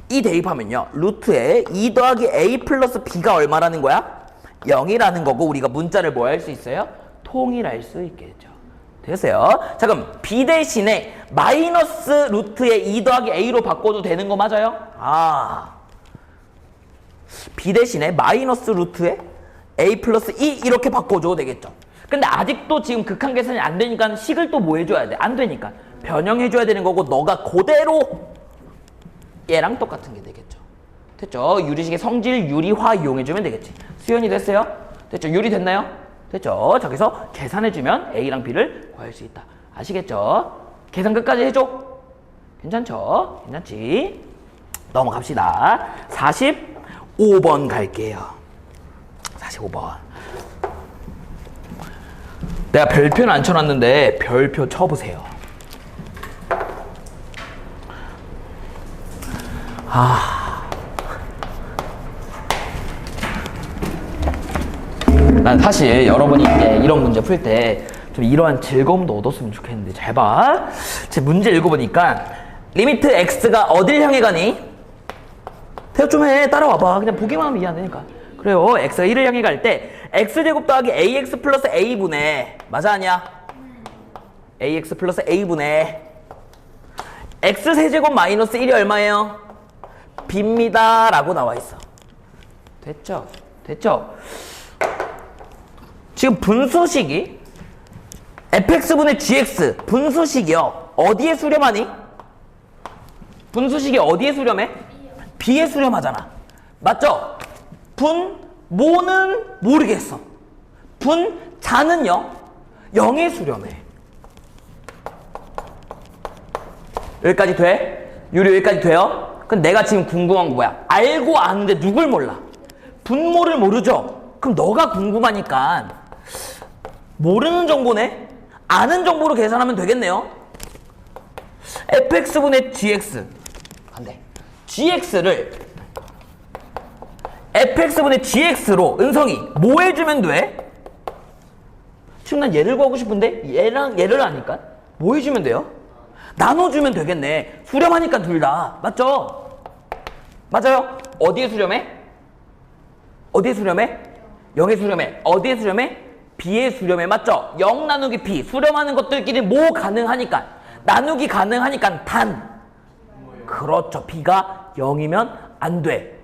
이 대입하면요. 루트에 2 더하기 a 플러스 b가 얼마라는 거야? 0이라는 거고 우리가 문자를 뭐 할 수 있어요? 통일할 수 있겠죠. 됐어요? 자 그럼 b 대신에 마이너스 루트에 2 더하기 a로 바꿔도 되는 거 맞아요? b 대신에 마이너스 루트에 a 플러스 2 이렇게 바꿔줘도 되겠죠. 근데 아직도 지금 극한 계산이 안 되니까 식을 또 뭐 해줘야 돼? 안 되니까 변형해줘야 되는 거고 너가 그대로 얘랑 똑같은 게 되겠죠. 됐죠? 유리식의 성질 유리화 이용해주면 되겠지. 수연이 됐어요? 됐죠? 유리 됐나요? 됐죠? 저기서 계산해주면 A랑 B를 구할 수 있다. 아시겠죠? 계산 끝까지 해줘. 괜찮죠? 괜찮지? 넘어갑시다. 45번 갈게요. 45번. 내가 별표는 안 쳐놨는데 별표 쳐보세요. 난 사실 여러분이 이제 이런 문제 풀 때 좀 이러한 즐거움도 얻었으면 좋겠는데 잘 봐. 제 문제 읽어보니까 리미트 x가 어딜 향해 가니? 대답 좀 해. 따라와봐. 그냥 보기만 하면 이해 안 되니까. 그래요. x가 1을 향해 갈 때 x제곱 더하기 ax 플러스 a분의 맞아 아니야? ax 플러스 a분의 x세제곱 마이너스 1이 얼마예요? b입니다 라고 나와 있어. 됐죠? 됐죠? 지금 분수식이 fx분의 gx 분수식이요. 어디에 수렴하니? 분수식이 어디에 수렴해? b에 수렴하잖아. 맞죠? 모는 모르겠어. 자는요 0에 수렴해. 여기까지 돼? 유리 여기까지 돼요? 그럼 내가 지금 궁금한 거 뭐야? 알고 아는데 누굴 몰라? 분모를 모르죠? 그럼 너가 궁금하니까 모르는 정보네? 아는 정보로 계산하면 되겠네요. fx분의 gx 안 돼. gx를 fx분의 gx로 은성이 뭐 해주면 돼? 지금 난 얘를 구하고 싶은데 얘를 아니까 뭐 해주면 돼요? 나눠주면 되겠네. 수렴하니까 둘 다. 맞죠? 맞아요? 어디에 수렴해? 어디에 수렴해? 0에 수렴해. 어디에 수렴해? b에 수렴해. 맞죠? 0 나누기 b. 수렴하는 것들끼리 뭐 가능하니까. 나누기 가능하니까 단. 그렇죠. b가 0이면 안 돼.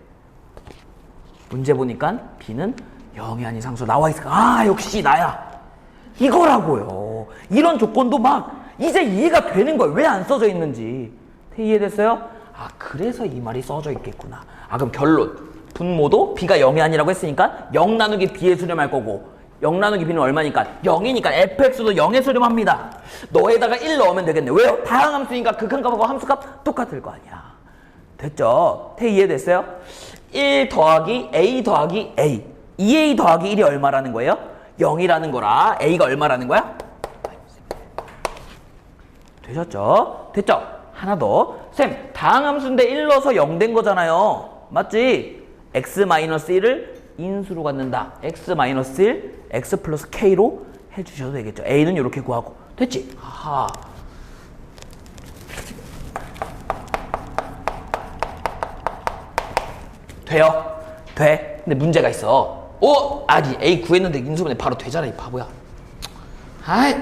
문제 보니까 b는 0이 아닌 상수 나와 있어. 아 역시 나야. 이거라고요. 이런 조건도 막 이제 이해가 되는 거야. 왜 안 써져 있는지. 이해됐어요? 아 그래서 이 말이 써져 있겠구나. 아 그럼 결론. 분모도 b가 0이 아니라고 했으니까 0 나누기 b에 수렴할 거고 0 나누기 b는 얼마니까? 0이니까 fx도 0에 수렴합니다. 너에다가 1 넣으면 되겠네. 왜요? 다항함수니까 극한값하고 함수값 똑같을 거 아니야. 됐죠? 이해됐어요? 1 더하기 a 더하기 a 2a 더하기 1이 얼마라는 거예요? 0이라는 거라 a가 얼마라는 거야? 되셨죠? 됐죠? 하나 더. 쌤, 다항함수인데 1 넣어서 0 된 거잖아요. 맞지? x-1을 인수로 갖는다. x-1, x 플러스 k로 해주셔도 되겠죠. a는 이렇게 구하고. 됐지? 하하. 돼요? 돼. 근데 문제가 있어. 아니 a 구했는데 인수분해 바로 되잖아 이 바보야. 아이.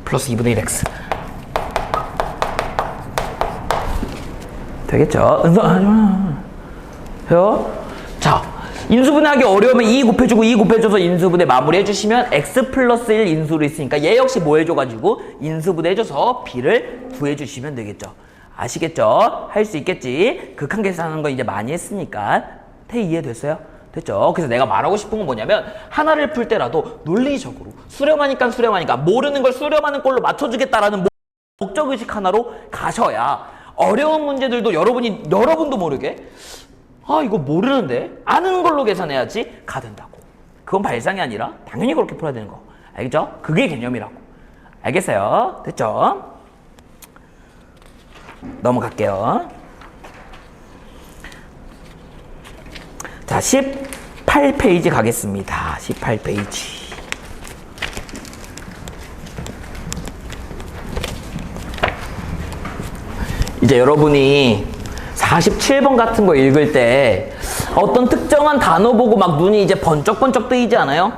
플러스 2분의 1x. 되겠죠? 돼요? 자, 인수분해하기 어려우면 2 곱해주고 2 곱해줘서 인수분해 마무리 해주시면 x 플러스 1 인수로 있으니까 얘 역시 뭐 해줘가지고 인수분해 해줘서 b를 구해주시면 되겠죠. 아시겠죠? 할 수 있겠지? 극한 계산하는 거 이제 많이 했으니까. 이해됐어요? 됐죠? 그래서 내가 말하고 싶은 건 뭐냐면 하나를 풀 때라도 논리적으로 수렴하니까 모르는 걸 수렴하는 꼴로 맞춰주겠다라는 목적의식 하나로 가셔야 어려운 문제들도 여러분도 모르게 이거 모르는데 아는 걸로 계산해야지 가된다고. 그건 발상이 아니라 당연히 그렇게 풀어야 되는 거. 알겠죠? 그게 개념이라고. 알겠어요? 됐죠? 넘어갈게요. 자, 18페이지 가겠습니다. 18페이지. 이제 여러분이 47번 같은 거 읽을 때 어떤 특정한 단어 보고 막 눈이 이제 번쩍번쩍 뜨이지 않아요?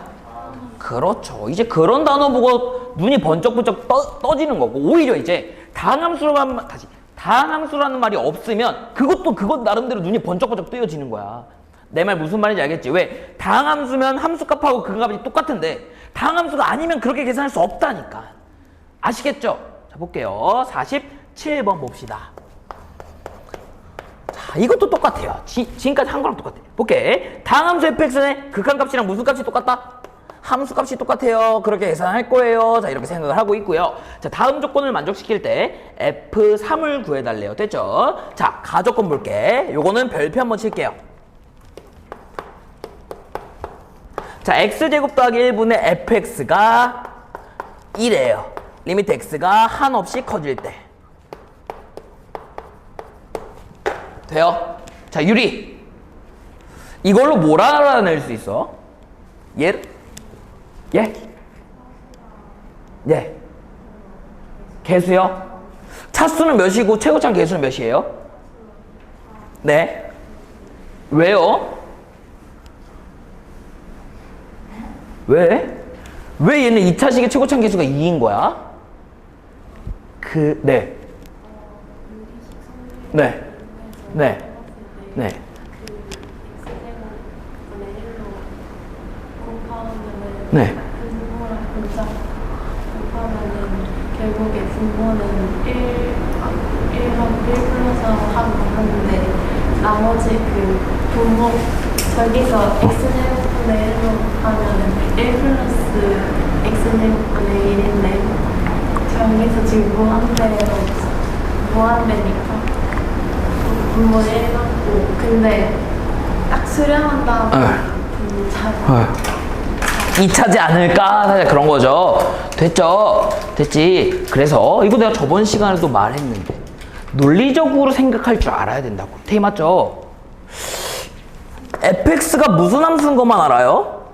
그렇죠. 이제 그런 단어 보고 눈이 번쩍번쩍 떠지는 거고, 오히려 이제 다항함수라는 말이 없으면 그것 나름대로 눈이 번쩍번쩍 뜨여지는 거야. 내 말 무슨 말인지 알겠지? 왜? 다항함수면 함수값하고 그 값이 똑같은데 다항함수가 아니면 그렇게 계산할 수 없다니까. 아시겠죠? 자, 볼게요. 47번 봅시다. 자, 이것도 똑같아요. 지금까지 한 거랑 똑같아. 볼게. 다항함수 fx는 극한값이랑 무슨 값이 똑같다? 함수값이 똑같아요. 그렇게 계산할 거예요. 자, 이렇게 생각을 하고 있고요. 자, 다음 조건을 만족시킬 때 F3을 구해달래요. 됐죠? 자, 가조건 볼게. 요거는 별표 한번 칠게요. 자, x제곱 더하기 1분의 fx가 1이에요. 리미트 x가 한없이 커질 때. 돼요? 자, 유리. 이걸로 뭘 알아낼 수 있어? 예? 개수요? 차수는 몇이고 최고차는 개수는 몇이에요? 네. 왜요? 왜 얘는 2차식의 최고차 개수가 2인 거야? 네. 네. 결국에 분모는 1 플러스 하는데 나머지 그 분모 저기서 x제곱분의 1로 하면은 1 플러스 x제곱분의 1인데 저기서 지금 무한대니까 분모 1 같고 근데 딱 수렴한 다음에 2차지 않을까? 사실 그런 거죠. 됐죠? 됐지? 그래서 이거 내가 저번 시간에도 말했는데 논리적으로 생각할 줄 알아야 된다고. 테이 맞죠? fx가 무슨 함수인 것만 알아요?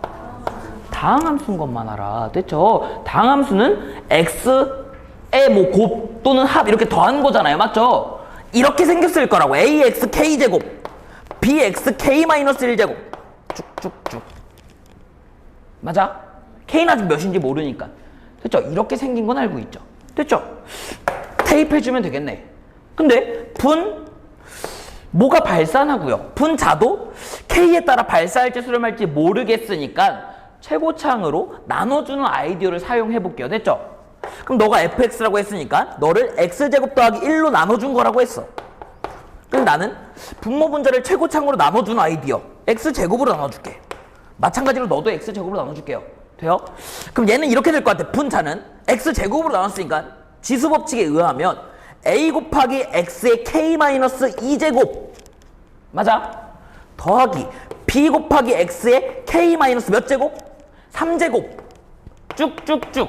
다항함수인 것만 알아. 됐죠? 다항함수는 x의 뭐 곱 또는 합 이렇게 더한 거잖아요. 맞죠? 이렇게 생겼을 거라고. ax k제곱 bx k-1제곱 쭉쭉쭉. 맞아? k는 아직 몇인지 모르니까. 됐죠? 이렇게 생긴 건 알고 있죠? 됐죠? 테이프해주면 되겠네. 근데 뭐가 발산하고요. 분자도 k에 따라 발사할지 수렴할지 모르겠으니까 최고차항으로 나눠주는 아이디어를 사용해 볼게요. 됐죠? 그럼 너가 fx라고 했으니까 너를 x제곱 더하기 1로 나눠준 거라고 했어. 그럼 나는 분모 분자를 최고차항으로 나눠준 아이디어 x제곱으로 나눠줄게. 마찬가지로 너도 x제곱으로 나눠줄게요. 돼요? 그럼 얘는 이렇게 될 것 같아. 분자는 x제곱으로 나눴으니까 지수법칙에 의하면 a 곱하기 x의 k-2제곱 맞아? 더하기 b 곱하기 x의 k- 몇 제곱? 3제곱 쭉쭉쭉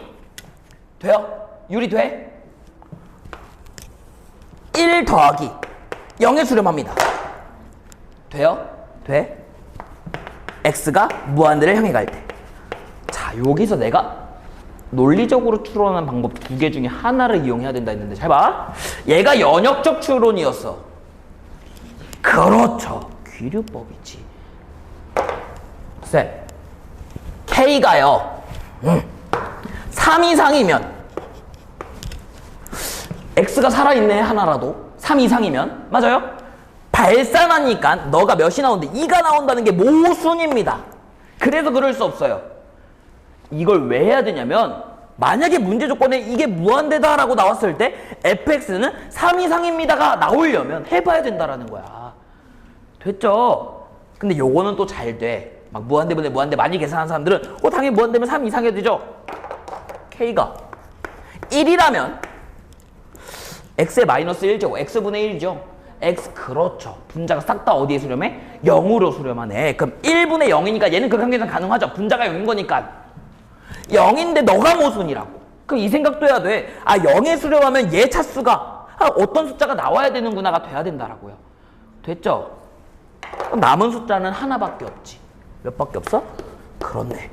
돼요? 유리돼? 1 더하기 0에 수렴합니다. 돼요? 돼? x가 무한대를 향해 갈 때. 자, 여기서 내가 논리적으로 추론하는 방법 2개 중에 하나를 이용해야 된다 했는데 잘 봐. 얘가 연역적 추론이었어. 그렇죠. 귀류법이지. 쌤, K가요 3 이상이면 X가 살아있네 하나라도 3 이상이면 맞아요? 발산하니까 너가 몇이 나오는데 2가 나온다는 게 모순입니다. 그래서 그럴 수 없어요. 이걸 왜 해야 되냐면 만약에 문제 조건에 이게 무한대다라고 나왔을 때 fx는 3 이상입니다가 나오려면 해봐야 된다라는 거야. 됐죠? 근데 요거는 또 잘 돼. 막 무한대분의 무한대 많이 계산하는 사람들은 당연히 무한대면 3 이상이 되죠? k가 1이라면 x의 마이너스 1제곱 x분의 1이죠. x 그렇죠. 분자가 싹 다 어디에 수렴해? 0으로 수렴하네. 그럼 1분의 0이니까 얘는 극한계산 가능하죠. 분자가 0인 거니까 0인데 너가 모순이라고. 그럼 이 생각도 해야 돼. 0에 수렴하면 얘 차수가 어떤 숫자가 나와야 되는구나가 돼야 된다라고요. 됐죠? 그럼 남은 숫자는 하나밖에 없지. 몇 밖에 없어? 그렇네.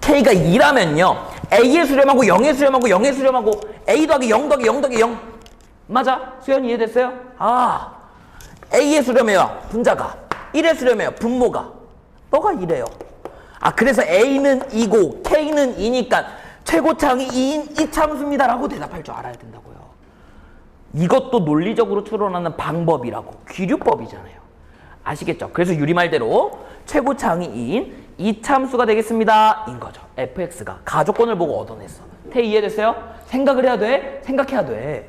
k가 2라면요 A에 수렴하고 0에 수렴하고 0에 수렴하고 A 더하기 0 더하기 0 더하기 0 맞아? 수현이 이해됐어요? 아, A의 수렴해요. 분자가. 1의 수렴해요. 분모가. 너가 이래요. 아, 그래서 A는 2고 K는 2니까 최고차항이 2인 이참수입니다 라고 대답할 줄 알아야 된다고요. 이것도 논리적으로 추론하는 방법이라고. 귀류법이잖아요. 아시겠죠? 그래서 유리 말대로 최고차항이 2인 이참수가 되겠습니다 인 거죠. fx가 가조건을 보고 얻어냈어. 태 이해됐어요? 생각을 해야 돼? 생각해야 돼.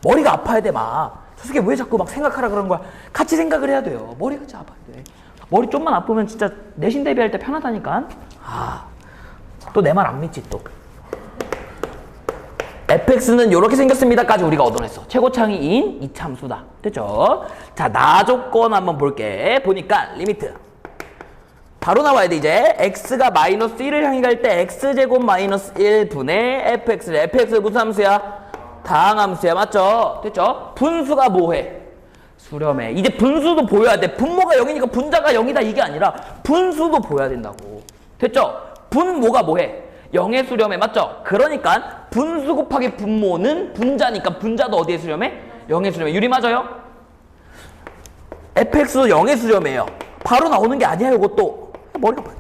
머리가 아파야 돼. 막 저 새끼 왜 자꾸 막 생각하라 그러는 거야. 같이 생각을 해야 돼요. 머리가 진짜 아파야 돼. 머리 좀만 아프면 진짜 내신 대비할 때 편하다니까. 아, 또 내 말 안 믿지 또. fx는 이렇게 생겼습니다까지 우리가 얻어냈어. 최고차항이 2인 이참수다. 됐죠? 자, 나조건 한번 볼게. 보니까 리미트 바로 나와야 돼. 이제 x가 마이너스 1을 향해 갈 때 x제곱 마이너스 1분의 fx를. fx 무슨 함수야? 다항함수야. 맞죠? 됐죠? 분수가 뭐해? 수렴해. 이제 분수도 보여야 돼. 분모가 0이니까 분자가 0이다 이게 아니라 분수도 보여야 된다고. 됐죠? 분모가 뭐해? 0의 수렴해. 맞죠? 그러니까 분수 곱하기 분모는 분자니까 분자도 어디에 수렴해? 0의 수렴해. 유리 맞아요? fx도 0의 수렴해요. 바로 나오는 게 아니야. 이것도 머리가 아파요.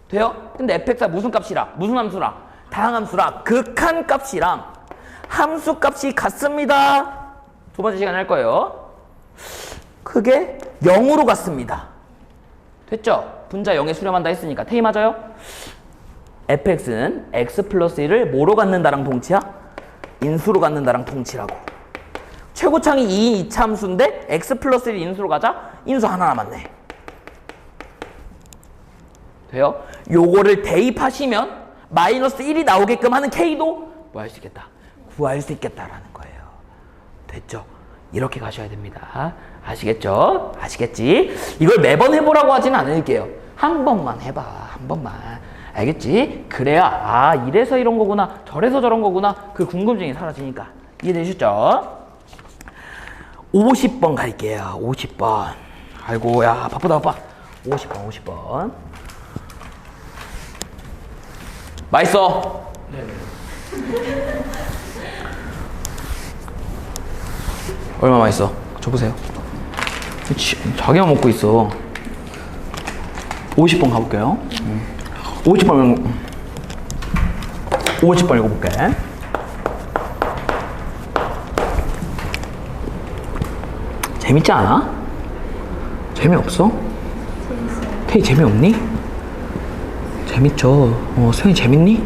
돼요? 근데 fx가 무슨 값이라? 무슨 함수라? 다항함수라. 극한 값이랑 함수 값이 같습니다. 두 번째 시간에 할 거예요. 그게 0으로 같습니다. 됐죠? 분자 0에 수렴한다 했으니까. 태희 맞아요? fx는 x 플러스 1을 뭐로 갖는다랑 동치야? 인수로 갖는다랑 동치라고. 최고차항이 2인 이차함수인데 x 플러스 1 인수로 가자? 인수 하나 남았네. 돼요? 요거를 대입하시면 마이너스 1이 나오게끔 하는 k도 뭐 할 수 있겠다? 구할 수 있겠다라는 거예요. 됐죠? 이렇게 가셔야 됩니다. 아시겠죠? 아시겠지? 이걸 매번 해보라고 하지는 않을게요. 한 번만 해봐. 한 번만. 알겠지? 그래야 아 이래서 이런 거구나 저래서 저런 거구나 그 궁금증이 사라지니까. 이해되셨죠? 50번 갈게요. 50번. 아이고 야 바쁘다 바빠. 50번. 맛있어? 네. 얼마 맛있어? 줘보세요. 자기만 먹고 있어. 50번 가볼게요. 50번 읽어볼게. 재밌지 않아? 재미없어? 태희 재미없니? 재밌죠. 수현이 재밌니?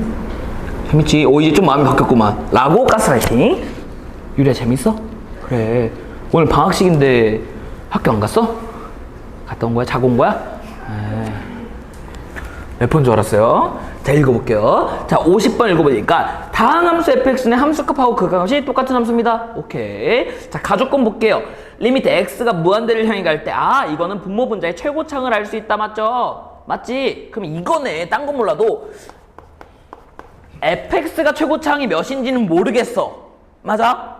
재밌지. 이제 좀 마음이 바뀌었구만. 라고 가스라이팅. 유리야 재밌어? 그래. 오늘 방학식인데 학교 안 갔어? 갔다 온 거야? 자고 온 거야? 몇 번 줄 알았어요? 자 읽어볼게요. 자 50번 읽어보니까 다항함수 fx는 함수값하고 극한값이 똑같은 함수입니다. 오케이. 자 가조건 볼게요. 리미트 x가 무한대를 향해 갈 때 아 이거는 분모 분자의 최고차항을 알 수 있다. 맞죠? 맞지? 그럼 이거네. 딴 건 몰라도 fx가 최고차항이 몇인지는 모르겠어. 맞아?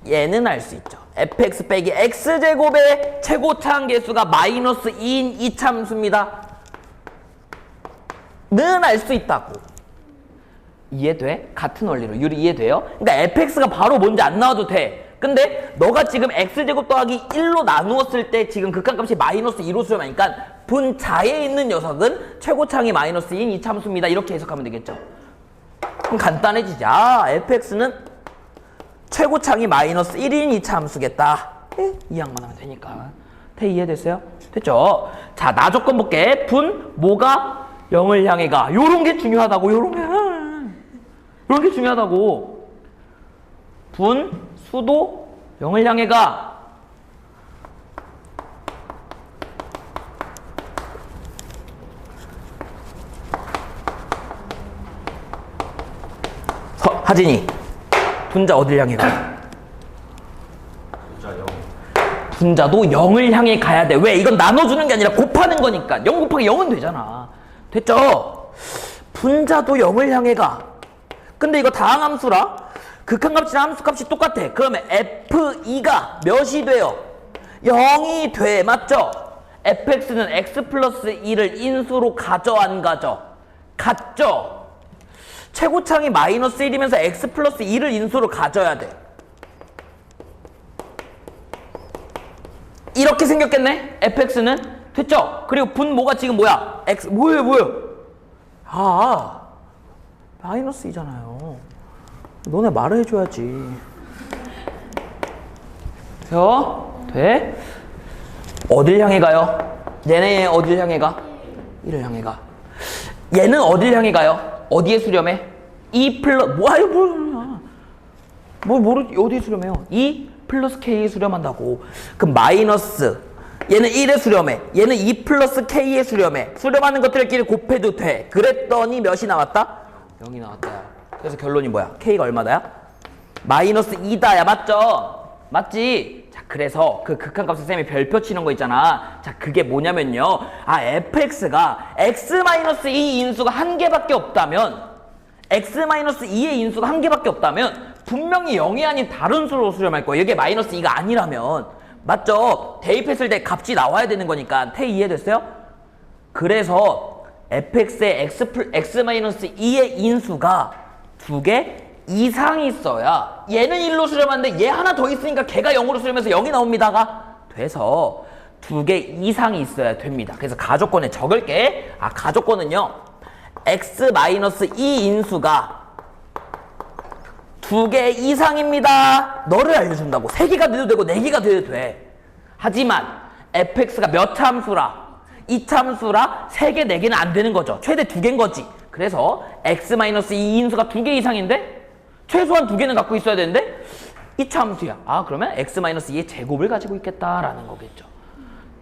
얘는 알 수 있죠. fx 빼기 x제곱의 최고차항 개수가 마이너스 2인 이참수입니다. 는 알 수 있다고. 이해돼? 같은 원리로. 유리 이해돼요? 그러니까 fx가 바로 뭔지 안 나와도 돼. 근데 너가 지금 x제곱 더하기 1로 나누었을 때 지금 극한값이 마이너스 2로 수렴하니까 분자에 있는 녀석은 최고차항이 마이너스 2인 이참수입니다. 이렇게 해석하면 되겠죠. 그럼 간단해지지. 아 fx는 최고차항이 마이너스 1인 이차함수겠다. 이 양만 하면 되니까. 태 이해됐어요? 됐죠? 자, 나 조건 볼게. 분, 뭐가 0을 향해 가. 요런 게 중요하다고. 요런 게 중요하다고. 분, 수도 0을 향해 가. 하진이. 분자 어딜 향해 가? 분자 0. 분자도 0을 향해 가야 돼. 왜? 이건 나눠주는 게 아니라 곱하는 거니까. 0 곱하기 0은 되잖아. 됐죠? 분자도 0을 향해 가. 근데 이거 다항함수라 극한값이랑 함수값이 똑같아. 그러면 f2가 몇이 돼요? 0이 돼. 맞죠? fx는 x 플러스 2를 인수로 가져 안 가져? 같죠? 최고차항이 마이너스 1이면서 x 플러스 2를 인수로 가져야 돼. 이렇게 생겼겠네? fx는? 됐죠? 그리고 분모가 지금 뭐야? x, 뭐예요? 아, 마이너스 2잖아요. 너네 말을 해줘야지. 돼? 어딜 향해 가요? 얘네 어딜 향해 가? 1을 향해 가. 얘는 어딜 향해 가요? 어디에 수렴해? 2 플러스, 어디에 수렴해요? 2 플러스 K에 수렴한다고. 그럼 마이너스, 얘는 1에 수렴해. 얘는 2 플러스 K에 수렴해. 수렴하는 것들끼리 곱해도 돼. 그랬더니 몇이 나왔다? 0이 나왔다. 그래서 결론이 뭐야? K가 얼마다야? 마이너스 2다야. 맞죠? 맞지? 자, 그래서 그 극한값을 쌤이 별표 치는 거 있잖아. 자, 그게 뭐냐면요. 아, fx가 x-2 인수가 한 개밖에 없다면, x-2의 인수가 한 개밖에 없다면 분명히 0이 아닌 다른 수로 수렴할 거예요. 이게 마이너스 2가 아니라면. 맞죠? 대입했을 때 값이 나와야 되는 거니까. 태 이해됐어요? 그래서 fx의 x-2의 인수가 2개 이상 있어야 얘는 1로 수렴하는데 얘 하나 더 있으니까 걔가 0으로 수렴해서 0이 나옵니다가 돼서 2개 이상이 있어야 됩니다. 그래서 가조건에 적을게. 아, 가조건은요. x-2 인수가 2개 이상입니다. 너를 알려준다고. 3개가 돼도 되고 4개가 돼도 돼. 하지만 fx가 몇 함수라? 2참수라 3개, 4개는 안 되는 거죠. 최대 2개인 거지. 그래서 x-2 인수가 2개 이상인데 최소한 2개는 갖고 있어야 되는데 2참수야. 아, 그러면 x-2의 제곱을 가지고 있겠다라는 거겠죠.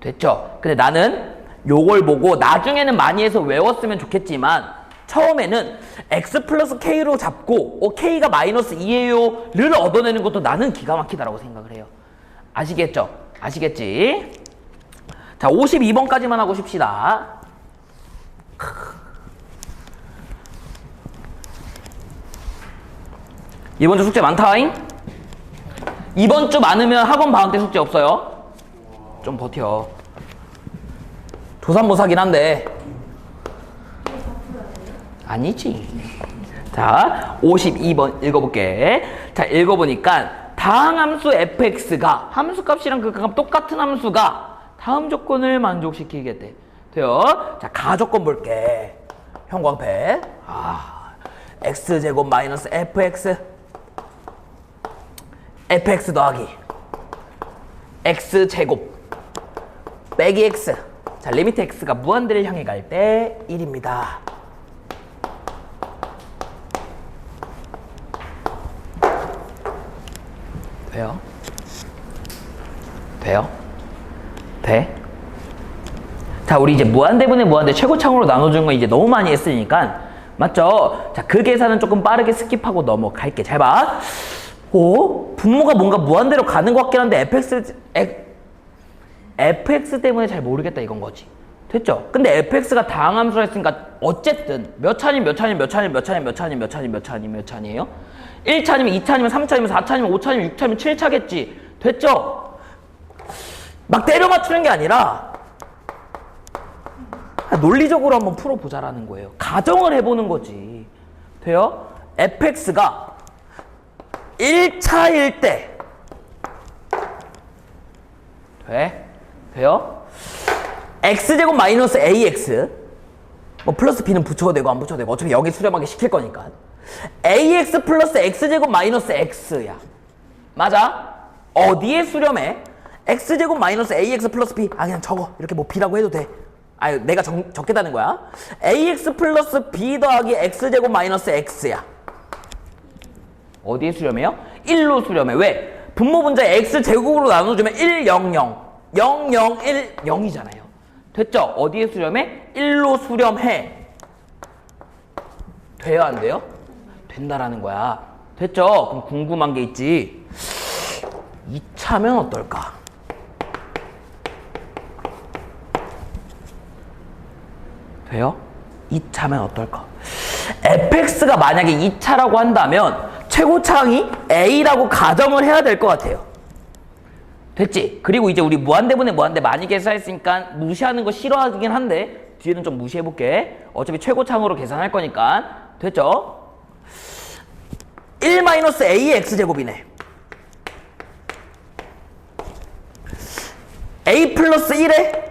됐죠? 근데 나는 요걸 보고 나중에는 많이 해서 외웠으면 좋겠지만 처음에는 x 플러스 k로 잡고 k가 마이너스 2예요 를 얻어내는 것도 나는 기가 막히다라고 생각을 해요. 아시겠죠? 아시겠지? 자, 52번까지만 하고 쉽시다. 이번 주 숙제 많다잉? 이번 주 많으면 학원 방학 때 숙제 없어요. 좀 버텨. 조산모사긴 한데. 아니지. 자, 52번 읽어볼게. 자, 읽어보니까 다항함수 fx가 함수값이랑 그 값 똑같은 함수가 다음 조건을 만족시키겠대. 돼요? 자, 가조건 볼게. 형광펜. x제곱 마이너스 fx 더하기 x제곱 빼기 x. 자, 리미트 x가 무한대를 향해 갈 때 1입니다. 돼요? 돼요? 돼? 자, 우리 이제 무한대분의 무한대 최고창으로 나눠주는 거 이제 너무 많이 했으니까 맞죠? 자, 그 계산은 조금 빠르게 스킵하고 넘어갈게. 잘 봐. 오? 분모가 뭔가 무한대로 가는 것 같긴 한데 fx 때문에 잘 모르겠다 이건 거지. 됐죠? 근데 fx가 다항함수라 했으니까 어쨌든 몇 차니면 몇 차니면 몇 차니면 몇 차니면 몇 차니면 몇 차니면 몇 차니면 몇 차니에요? 1차니면 2차니면 3차니면 4차니면 5차니면 6차니면 7차겠지. 됐죠? 막 때려 맞추는 게 아니라 논리적으로 한번 풀어보자라는 거예요. 가정을 해보는 거지. 돼요? fx가 1차일 때 돼? 돼요? x제곱 마이너스 ax 뭐 플러스 b는 붙여도 되고 안 붙여도 되고 어차피 여기 수렴하게 시킬 거니까 ax 플러스 x제곱 마이너스 x야. 맞아? 어디에 수렴해? x제곱 마이너스 ax 플러스 b. 아, 그냥 적어. 이렇게 뭐 b라고 해도 돼. 아니, 내가 적겠다는 거야. ax 플러스 b 더하기 x제곱 마이너스 x야. 어디에 수렴해요? 1로 수렴해. 왜? 분모 분자에 x제곱으로 나눠주면 1, 0, 0 0, 0, 1, 0이잖아요. 됐죠? 어디에 수렴해? 1로 수렴해. 돼요? 안 돼요? 된다라는 거야. 됐죠? 그럼 궁금한 게 있지. 2차면 어떨까? 돼요? 2차면 어떨까? fx가 만약에 2차라고 한다면 최고차항이 a라고 가정을 해야 될 것 같아요. 됐지? 그리고 이제 우리 무한대분의 무한대 많이 계산했으니까 무시하는 거 싫어하긴 한데 뒤에는 좀 무시해볼게. 어차피 최고차항으로 계산할 거니까. 됐죠? 1-a x제곱이네. a 플러스 1에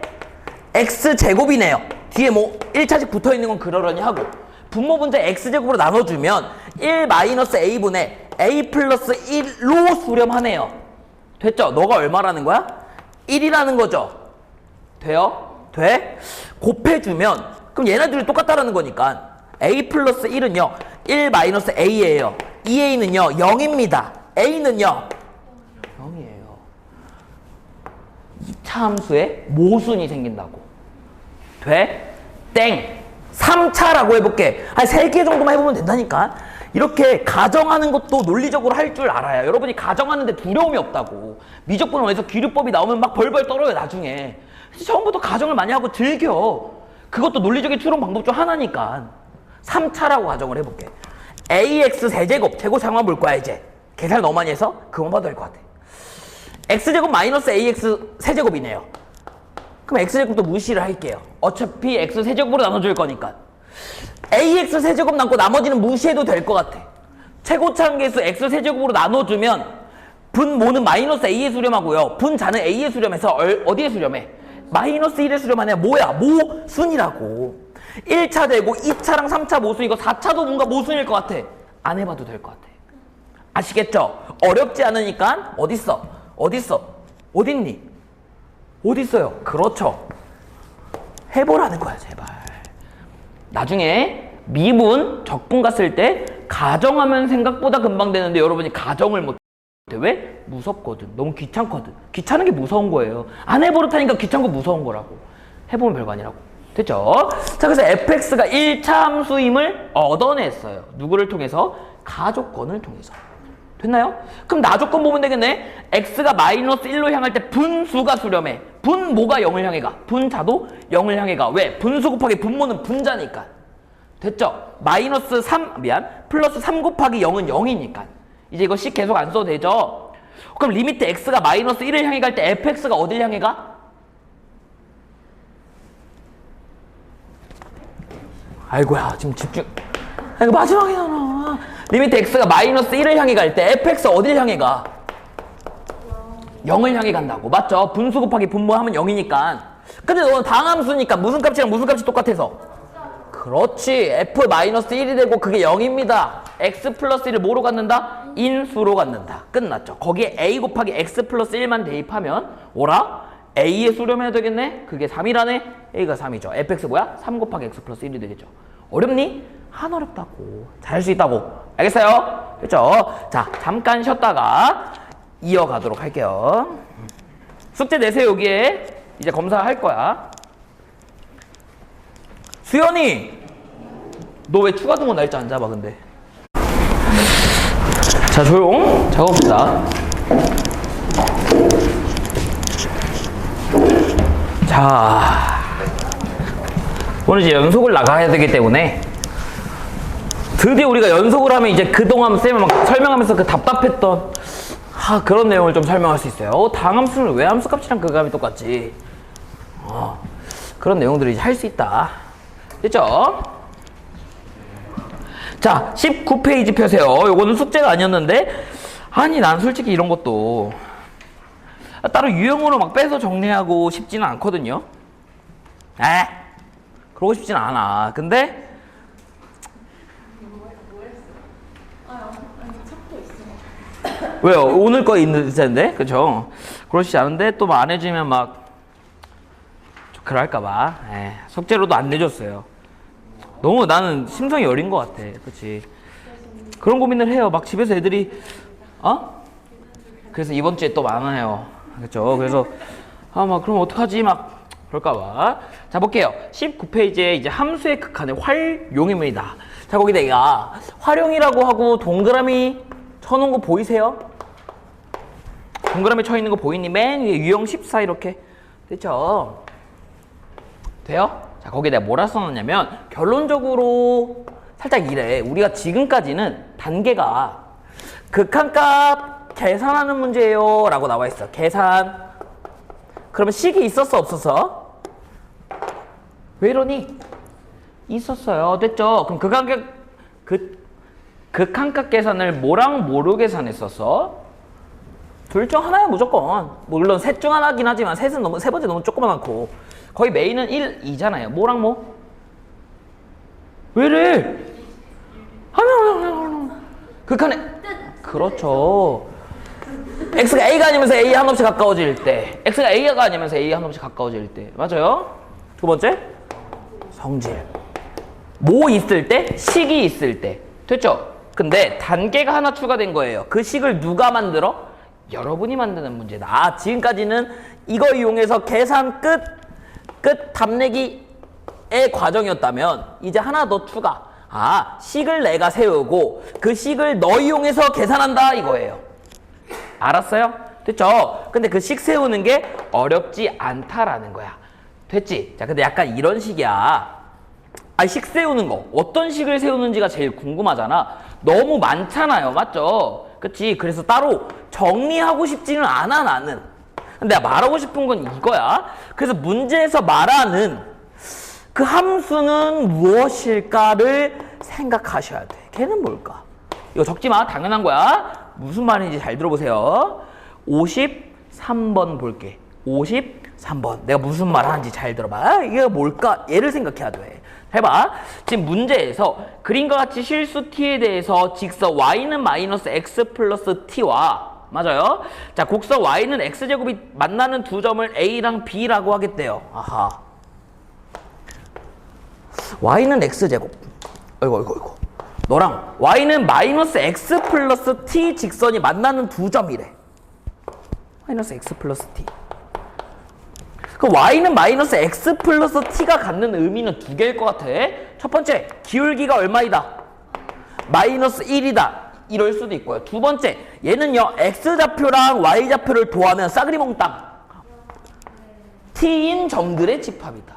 x제곱이네요. 뒤에 뭐 1차식 붙어있는 건 그러려니 하고 분모 분자 x제곱으로 나눠주면 1 마이너스 a분의 a 플러스 1로 수렴하네요. 됐죠? 너가 얼마라는 거야? 1이라는 거죠? 돼요? 돼? 곱해주면 그럼 얘네들이 똑같다라는 거니까 a 플러스 1은요 1 마이너스 a예요. 2a는요 0입니다. a는요 0이에요. 2차 함수에 모순이 생긴다고. 돼? 땡! 3차라고 해볼게. 한 3개 정도만 해보면 된다니까. 이렇게 가정하는 것도 논리적으로 할 줄 알아요. 여러분이 가정하는데 두려움이 없다고. 미적분원에서 기류법이 나오면 막 벌벌 떨어요 나중에. 처음부터 가정을 많이 하고 즐겨. 그것도 논리적인 추론 방법 중 하나니까. 3차라고 가정을 해볼게. ax 세제곱, 제곱 장만 볼 거야 이제. 계산 너무 많이 해서 그만 봐도 될 것 같아. x제곱 마이너스 ax 세제곱이네요. 그럼 x제곱도 무시를 할게요. 어차피 x 세제곱으로 나눠줄 거니까. ax 세제곱 남고 나머지는 무시해도 될 것 같아. 최고차항계수 x 세제곱으로 나눠주면 분모는 마이너스 a에 수렴하고요. 분자는 a에 수렴해서 어디에 수렴해? 마이너스 1에 수렴하네. 뭐야? 모순이라고. 1차 되고 2차랑 3차 모순이고 4차도 뭔가 모순일 것 같아. 안 해봐도 될 것 같아. 아시겠죠? 어렵지 않으니까 어딨어? 어딨니? 어딨어요? 그렇죠. 해보라는 거야 제발. 나중에 미분, 적분 갔을 때 가정하면 생각보다 금방 되는데 여러분이 가정을 못해. 왜? 무섭거든. 너무 귀찮거든. 귀찮은 게 무서운 거예요. 안 해버릇하니까 귀찮고 무서운 거라고. 해보면 별거 아니라고. 됐죠? 자, 그래서 fx가 1차 함수임을 얻어냈어요. 누구를 통해서? 가조건을 통해서. 됐나요? 그럼 나조건 보면 되겠네. x가 마이너스 1로 향할 때 분수가 수렴해. 분모가 0을 향해 가. 분자도 0을 향해 가. 왜? 분수 곱하기 분모는 분자니까. 됐죠? 플러스 3 곱하기 0은 0이니까. 이제 이거 식 계속 안 써도 되죠? 그럼 리미트 x가 마이너스 1을 향해 갈 때 fx가 어딜 향해 가? 아이고야, 지금 집중. 이거 마지막이잖아. 리미트 x가 마이너스 1을 향해 갈 때 fx 어딜 향해 가? 0을 향해 간다고. 맞죠? 분수 곱하기 분모 하면 0이니까. 근데 너는 당함수니까 무슨 값이랑 무슨 값이 똑같아서. 그렇지. f 마이너스 1이 되고 그게 0입니다. x 플러스 1을 뭐로 갖는다? 인수로 갖는다. 끝났죠. 거기에 a 곱하기 x 플러스 1만 대입하면 오라? a에 수렴해야 되겠네? 그게 3이라네? a가 3이죠. fx 뭐야? 3 곱하기 x 플러스 1이 되겠죠. 어렵니? 안 어렵다고. 잘할 수 있다고. 알겠어요? 됐죠? 자, 잠깐 쉬었다가 이어가도록 할게요. 숙제 내세요. 여기에 이제 검사할 거야. 수연이, 너 왜 추가 등원 날짜 안 잡아 근데? 자, 조용. 작업합시다. 자, 오늘 이제 연속을 나가야 되기 때문에 드디어 우리가 연속을 하면 이제 그동안 쌤이 막 설명하면서 그 답답했던 그런 내용을 좀 설명할 수 있어요. 당함수는 왜 함수값이랑 그 값이 똑같지? 그런 내용들을 이제 할 수 있다. 됐죠? 자, 19페이지 펴세요. 요거는 숙제가 아니었는데, 아니, 난 솔직히 이런 것도 따로 유형으로 막 빼서 정리하고 싶지는 않거든요. 그러고 싶지는 않아. 근데, 왜요? 오늘 거 있는 텐데? 그쵸? 그러시지 않은데, 또 안 해주면 막, 그럴까봐. 숙제로도 안 내줬어요. 너무 나는 심성이 어린 것 같아. 그치? 그런 고민을 해요. 막 집에서 애들이, 그래서 이번 주에 또 많아요. 그쵸? 그래서, 막, 그럼 어떡하지? 막, 그럴까봐. 자, 볼게요. 19페이지에 이제 함수의 극한의 활용입니다. 자, 거기 내가 활용이라고 하고 동그라미 쳐놓은 거 보이세요? 동그라미 쳐 있는 거 보이니? 맨 위에 유형 14 이렇게. 됐죠? 돼요? 자, 거기에 내가 뭐라 써놨냐면 결론적으로 살짝 이래. 우리가 지금까지는 단계가 극한값 계산하는 문제예요 라고 나와 있어. 계산. 그러면 식이 있었어 없었어? 왜 이러니? 있었어요. 됐죠? 그럼 극한값 계산을 뭐랑 뭐로 계산했었어? 둘 중 하나야 무조건. 물론 셋 중 하나긴 하지만 셋은 너무 세 번째 너무 조그맣고 거의 메인은 1, 2잖아요. 뭐랑 뭐? 왜래? 하나 극한에 그렇죠. x가 a가 아니면서 a 한없이 가까워질 때, x가 a가 아니면서 a 한없이 가까워질 때, 맞아요? 두 번째 성질. 뭐 있을 때? 식이 있을 때. 됐죠? 근데 단계가 하나 추가된 거예요. 그 식을 누가 만들어? 여러분이 만드는 문제다. 아, 지금까지는 이거 이용해서 계산 끝 답내기의 과정이었다면 이제 하나 더 추가. 아, 식을 내가 세우고 그 식을 너 이용해서 계산한다 이거예요. 알았어요? 됐죠? 근데 그 식 세우는 게 어렵지 않다라는 거야. 됐지? 자, 근데 약간 이런 식이야. 아, 식 세우는 거 어떤 식을 세우는지가 제일 궁금하잖아. 너무 많잖아요. 맞죠? 그치? 그래서 따로 정리하고 싶지는 않아 나는. 근데 내가 말하고 싶은 건 이거야. 그래서 문제에서 말하는 그 함수는 무엇일까를 생각하셔야 돼. 걔는 뭘까? 이거 적지 마. 당연한 거야. 무슨 말인지 잘 들어보세요. 53번 볼게. 53번. 내가 무슨 말 하는지 잘 들어봐. 이게 뭘까? 얘를 생각해야 돼. 해봐. 지금 문제에서 그림과 같이 실수 t에 대해서 직선 y는 마이너스 x 플러스 t와 맞아요? 자, 곡선 y는 x제곱이 만나는 두 점을 a랑 b라고 하겠대요. 아하. y는 x제곱. 어이구. 너랑 y는 마이너스 x 플러스 t 직선이 만나는 두 점이래. 마이너스 x 플러스 t. 그 y는 마이너스 x 플러스 t가 갖는 의미는 두 개일 것 같아. 첫 번째, 기울기가 얼마이다? 마이너스 1이다. 이럴 수도 있고요. 두 번째, 얘는요 x좌표랑 y좌표를 도하면 싸그리 몽땅 t인 점들의 집합이다.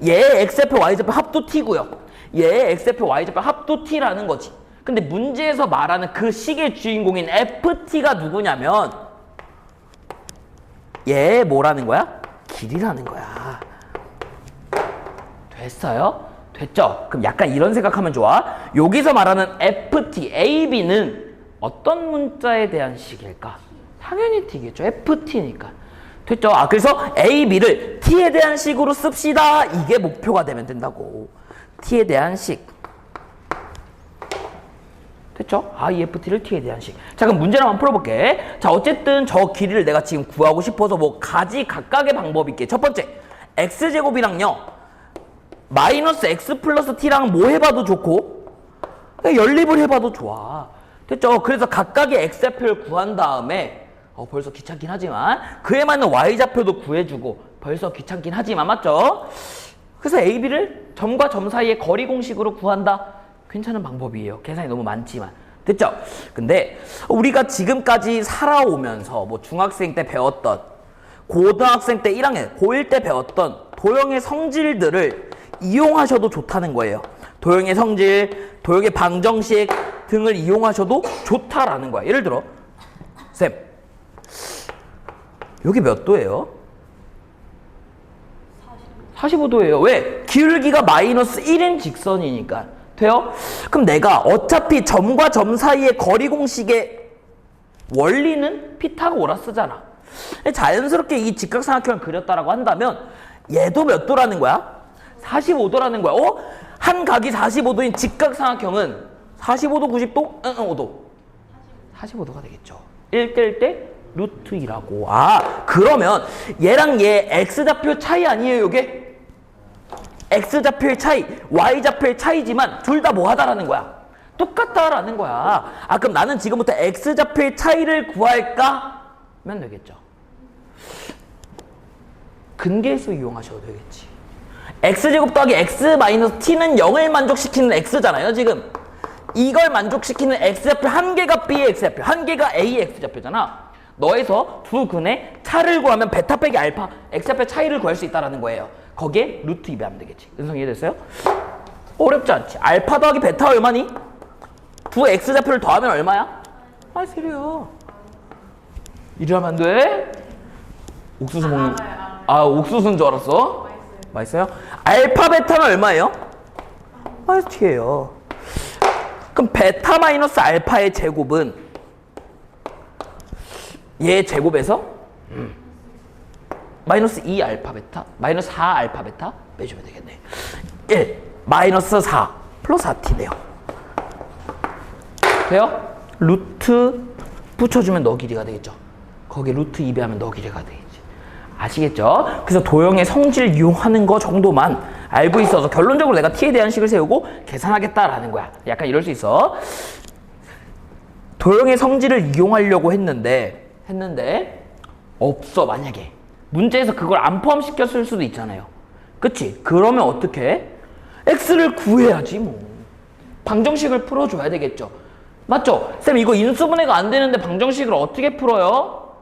얘 x좌표 y좌표 합도 t고요. 얘 x좌표 y좌표 합도 t라는 거지. 근데 문제에서 말하는 그 식의 주인공인 ft가 누구냐면 얘 뭐라는 거야? 길이라는 거야. 됐어요? 됐죠? 그럼 약간 이런 생각하면 좋아. 여기서 말하는 ft, ab는 어떤 문자에 대한 식일까? 당연히 t겠죠. ft니까. 됐죠? 아, 그래서 ab를 t에 대한 식으로 씁시다. 이게 목표가 되면 된다고. t에 대한 식. 됐죠? 아, 이 ft를 t에 대한 식. 자, 그럼 문제를 한번 풀어볼게. 자, 어쨌든 저 길이를 내가 지금 구하고 싶어서 뭐 각각의 방법이 있게. 첫 번째, x제곱이랑요 마이너스 x 플러스 t랑 뭐 해봐도 좋고 연립을 해봐도 좋아. 됐죠? 그래서 각각의 x좌표를 구한 다음에 벌써 귀찮긴 하지만 그에 맞는 y좌표도 구해주고 벌써 귀찮긴 하지만 맞죠? 그래서 ab를 점과 점 사이의 거리 공식으로 구한다. 괜찮은 방법이에요. 계산이 너무 많지만. 됐죠? 근데 우리가 지금까지 살아오면서 뭐 중학생 때 배웠던 고등학생 때 1학년, 고1 때 배웠던 도형의 성질들을 이용하셔도 좋다는 거예요. 도형의 성질, 도형의 방정식 등을 이용하셔도 좋다라는 거야. 예를 들어 쌤, 여기 몇 도예요? 45도예요. 왜? 기울기가 마이너스 1인 직선이니까. 돼요? 그럼 내가 어차피 점과 점 사이의 거리 공식의 원리는 피타고라스잖아. 자연스럽게 이 직각삼각형을 그렸다라고 한다면 얘도 몇 도라는 거야? 45도라는 거야. 한 각이 45도인 직각삼각형은 45도, 90도, 5도. 45도가 되겠죠. 1대1 때 루트 2라고. 아, 그러면 얘랑 얘 x좌표 차이 아니에요, 요게? x좌표의 차이, y좌표의 차이지만 둘 다 뭐 하다라는 거야? 똑같다라는 거야. 아, 그럼 나는 지금부터 x좌표의 차이를 구할까? 면 되겠죠. 근계수 이용하셔도 되겠지. x제곱 더하기 x 마이너스 t는 0을 만족시키는 x잖아요, 지금. 이걸 만족시키는 x좌표 한 개가 b의 x좌표, 한 개가 a의 x좌표잖아. 너에서 두 근의 차를 구하면 베타 빼기 알파, x좌표 차이를 구할 수 있다는 거예요. 거기에 루트 2 하면 되겠지. 은성 이해됐어요? 어렵지 않지. 알파 더하기 베타 얼마니? 두 x좌표를 더하면 얼마야? 아, 세려요. 이러면 안 돼? 옥수수 먹는. 아, 옥수수인 줄 알았어? 맛있어요? 알파 베타는 얼마예요? T예요. 그럼 베타 마이너스 알파의 제곱은 얘 제곱에서 마이너스 2 알파 베타 마이너스 4 알파 베타 빼주면 되겠네. 1 마이너스 4 플러스 4t네요. 돼요? 루트 붙여주면 너 길이가 되겠죠. 거기에 루트 2 배하면 너 길이가 되겠지. 아시겠죠? 그래서 도형의 성질을 이용하는 거 정도만 알고 있어서 결론적으로 내가 t에 대한 식을 세우고 계산하겠다라는 거야. 약간 이럴 수 있어. 도형의 성질을 이용하려고 했는데 없어. 만약에 문제에서 그걸 안 포함시켰을 수도 있잖아요. 그치? 그러면 어떻게 해? x를 구해야지 뭐. 방정식을 풀어줘야 되겠죠. 맞죠? 쌤 이거 인수분해가 안 되는데 방정식을 어떻게 풀어요?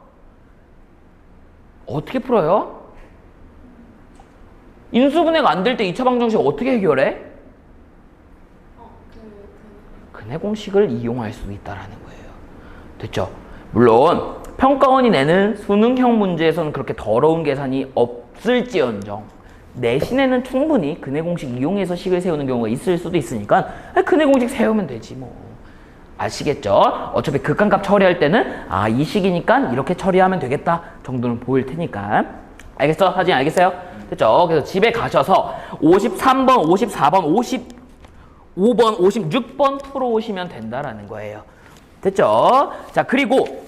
어떻게 풀어요? 인수분해가 안 될 때 2차 방정식 어떻게 해결해? 근해 공식을 이용할 수 있다라는 거예요. 됐죠? 물론 평가원이 내는 수능형 문제에서는 그렇게 더러운 계산이 없을지언정 내신에는 충분히 근해 공식 이용해서 식을 세우는 경우가 있을 수도 있으니까 근해 공식 세우면 되지 뭐. 아시겠죠? 어차피 극한값 처리할 때는 이 식이니까 이렇게 처리하면 되겠다 정도는 보일 테니까. 알겠어? 하진 알겠어요? 됐죠? 그래서 집에 가셔서 53번, 54번, 55번, 56번 풀어오시면 된다라는 거예요. 됐죠? 자, 그리고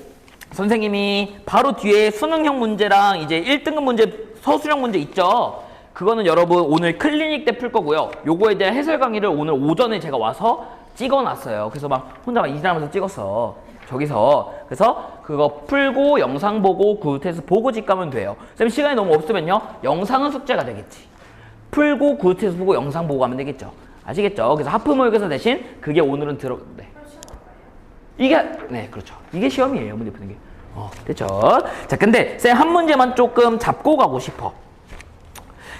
선생님이 바로 뒤에 수능형 문제랑 이제 1등급 문제, 서술형 문제 있죠? 그거는 여러분 오늘 클리닉 때 풀 거고요. 요거에 대한 해설 강의를 오늘 오전에 제가 와서 찍어놨어요. 그래서 막 혼자 막 이지하면서 찍었어. 저기서. 그래서 그거 풀고 영상 보고 구테스트 보고 집 가면 돼요. 쌤 시간이 너무 없으면요. 영상은 숙제가 되겠지. 풀고 구테스트 보고 영상 보고 가면 되겠죠. 아시겠죠? 그래서 하프 모의고사 대신 그게 오늘은 네. 이게 네 그렇죠. 이게 시험이에요. 문제 푸는 게. 됐죠? 자 근데 쌤 한 문제만 조금 잡고 가고 싶어.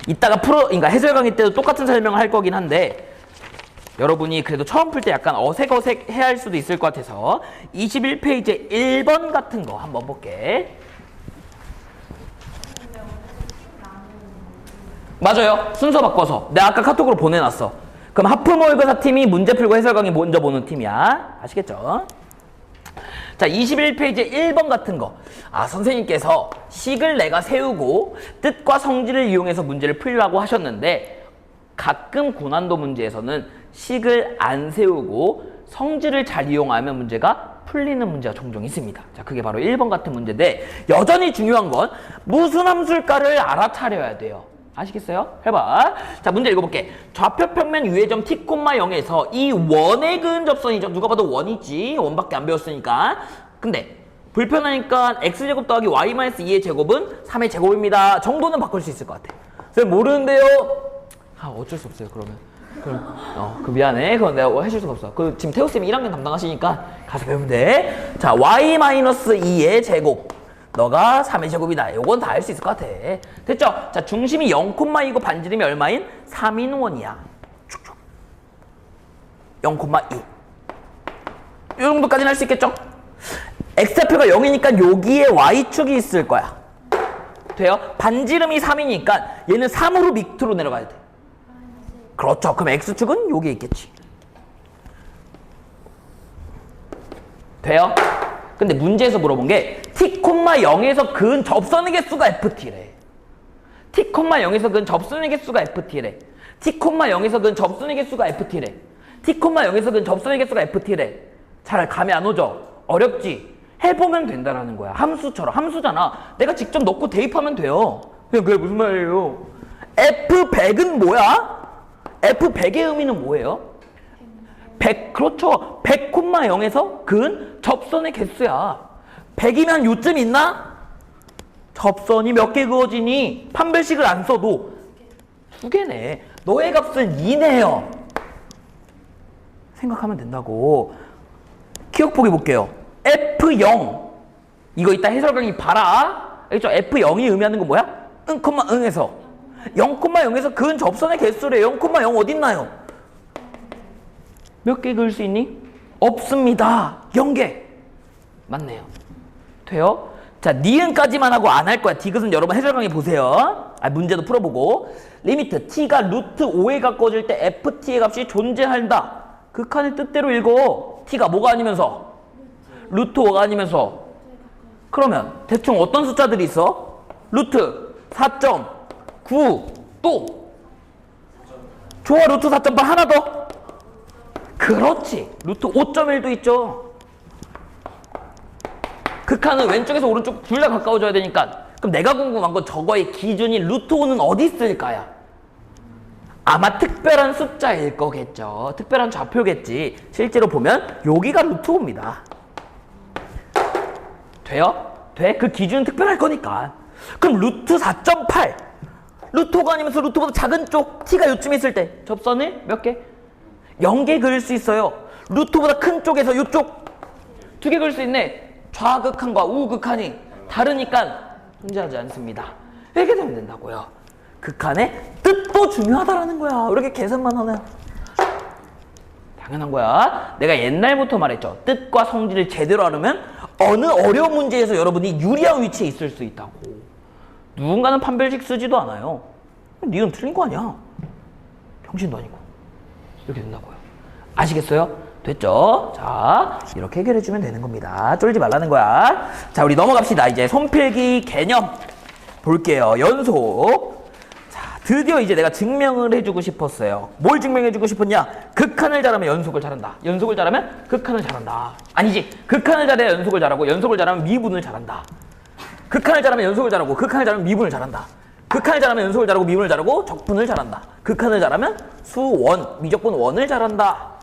이따가 그러니까 해설 강의 때도 똑같은 설명을 할 거긴 한데 여러분이 그래도 처음 풀 때 약간 어색어색 해야 할 수도 있을 것 같아서 21페이지 1번 같은 거 한번 볼게. 맞아요. 순서 바꿔서. 내가 아까 카톡으로 보내놨어. 그럼 하프 모의고사 팀이 문제 풀고 해설 강의 먼저 보는 팀이야. 아시겠죠? 자, 21페이지 1번 같은 거. 선생님께서 식을 내가 세우고 뜻과 성질을 이용해서 문제를 풀라고 하셨는데 가끔 고난도 문제에서는 식을 안 세우고 성질을 잘 이용하면 문제가 풀리는 문제가 종종 있습니다. 자, 그게 바로 1번 같은 문제인데 여전히 중요한 건 무슨 함수일까를 알아차려야 돼요. 아시겠어요? 해봐. 자, 문제 읽어볼게. 좌표 평면 유의점 t, 0에서 이 원의 그은 접선이죠. 누가 봐도 원이지. 원밖에 안 배웠으니까. 근데 불편하니까 x제곱 더하기 y-2의 제곱은 3의 제곱입니다. 정도는 바꿀 수 있을 것 같아. 선생님 모르는데요? 어쩔 수 없어요. 그러면. 그 미안해. 그건 내가 해줄 수가 없어. 지금 태우쌤이 1학년 담당하시니까 가서 배우면 돼. 자, y-2의 제곱. 너가 3의 제곱이다. 요건 다 알 수 있을 것 같아. 됐죠? 자, 중심이 0,2고 반지름이 얼마인? 3인원이야. 0,2. 요 정도까지는 할 수 있겠죠? x좌표가 0이니까 여기에 y축이 있을 거야. 돼요? 반지름이 3이니까 얘는 3으로 밑으로 내려가야 돼. 그렇죠. 그럼 x축은 여기 있겠지. 돼요? 근데 문제에서 물어본 게 t, 0에서 그은 접선의 개수가 ft래. t, 0에서 그은 접선의 개수가 ft래. t, 0에서 그은 접선의 개수가 ft래. t, 0에서 그은 접선의 개수가 ft래. 잘 감이 안 오죠? 어렵지? 해보면 된다라는 거야. 함수처럼. 함수잖아. 내가 직접 넣고 대입하면 돼요. 그게 무슨 말이에요? f100은 뭐야? f100의 의미는 뭐예요? 100, 그렇죠. 100, 0에서 근 접선의 개수야. 100이면 요쯤 있나? 접선이 몇 개 그어지니? 판별식을 안 써도 2개네. 너의 값은 2네요. 생각하면 된다고. 기억보기 볼게요. F0. 이거 이따 해설 강의 봐라. 알겠죠? F0이 의미하는 건 뭐야? 응에서 0,0에서 근 접선의 개수래. 0,0 어딨나요? 몇 개 그을 수 있니? 없습니다. 0개. 맞네요. 돼요? 자, 니은까지만 하고 안 할 거야. 디귿은 여러분 해설 강의 보세요. 문제도 풀어보고. 리미트 t가 루트 5에 가까워질 때 ft의 값이 존재한다. 극한의 뜻대로 읽어. t가 뭐가 아니면서? 루트 5가 아니면서. 그러면 대충 어떤 숫자들이 있어? 루트 4.9 또 좋아 루트 4.8 하나 더 그렇지 루트 5.1도 있죠. 극한은 왼쪽에서 오른쪽 둘 다 가까워져야 되니까 그럼 내가 궁금한 건 저거의 기준이 루트 5는 어디 있을까요? 아마 특별한 숫자일 거겠죠. 특별한 좌표겠지. 실제로 보면 여기가 루트 5입니다. 돼요? 돼? 그 기준은 특별할 거니까. 그럼 루트 4.8 루트 5가 아니면서 루트보다 작은 쪽 t가 요쯤에 있을 때 접선을 몇 개? 0개 그릴 수 있어요. 루트보다 큰 쪽에서 이쪽 2개 그릴 수 있네. 좌극한과 우극한이 다르니까 존재하지 않습니다. 이렇게 되면 된다고요. 극한의 뜻도 중요하다라는 거야. 이렇게 계산만 하면 당연한 거야. 내가 옛날부터 말했죠. 뜻과 성질을 제대로 하려면 어느 어려운 문제에서 여러분이 유리한 위치에 있을 수 있다고. 누군가는 판별식 쓰지도 않아요. 네 이름 틀린 거 아니야. 병신도 아니고. 이렇게 된다고요. 아시겠어요? 됐죠? 자, 이렇게 해결해주면 되는 겁니다. 쫄지 말라는 거야. 자, 우리 넘어갑시다. 이제 손필기 개념 볼게요. 연속. 자, 드디어 이제 내가 증명을 해주고 싶었어요. 뭘 증명해주고 싶었냐? 극한을 잘하면 연속을 잘한다. 연속을 잘하면 극한을 잘한다. 아니지. 극한을 잘해야 연속을 잘하고 연속을 잘하면 미분을 잘한다. 극한을 잘하면 연속을 잘하고 극한을 잘하면 미분을 잘한다. 극한을 잘하면 연속을 잘하고 미분을 잘하고 적분을 잘한다. 극한을 잘하면 수원, 미적분 원을 잘한다.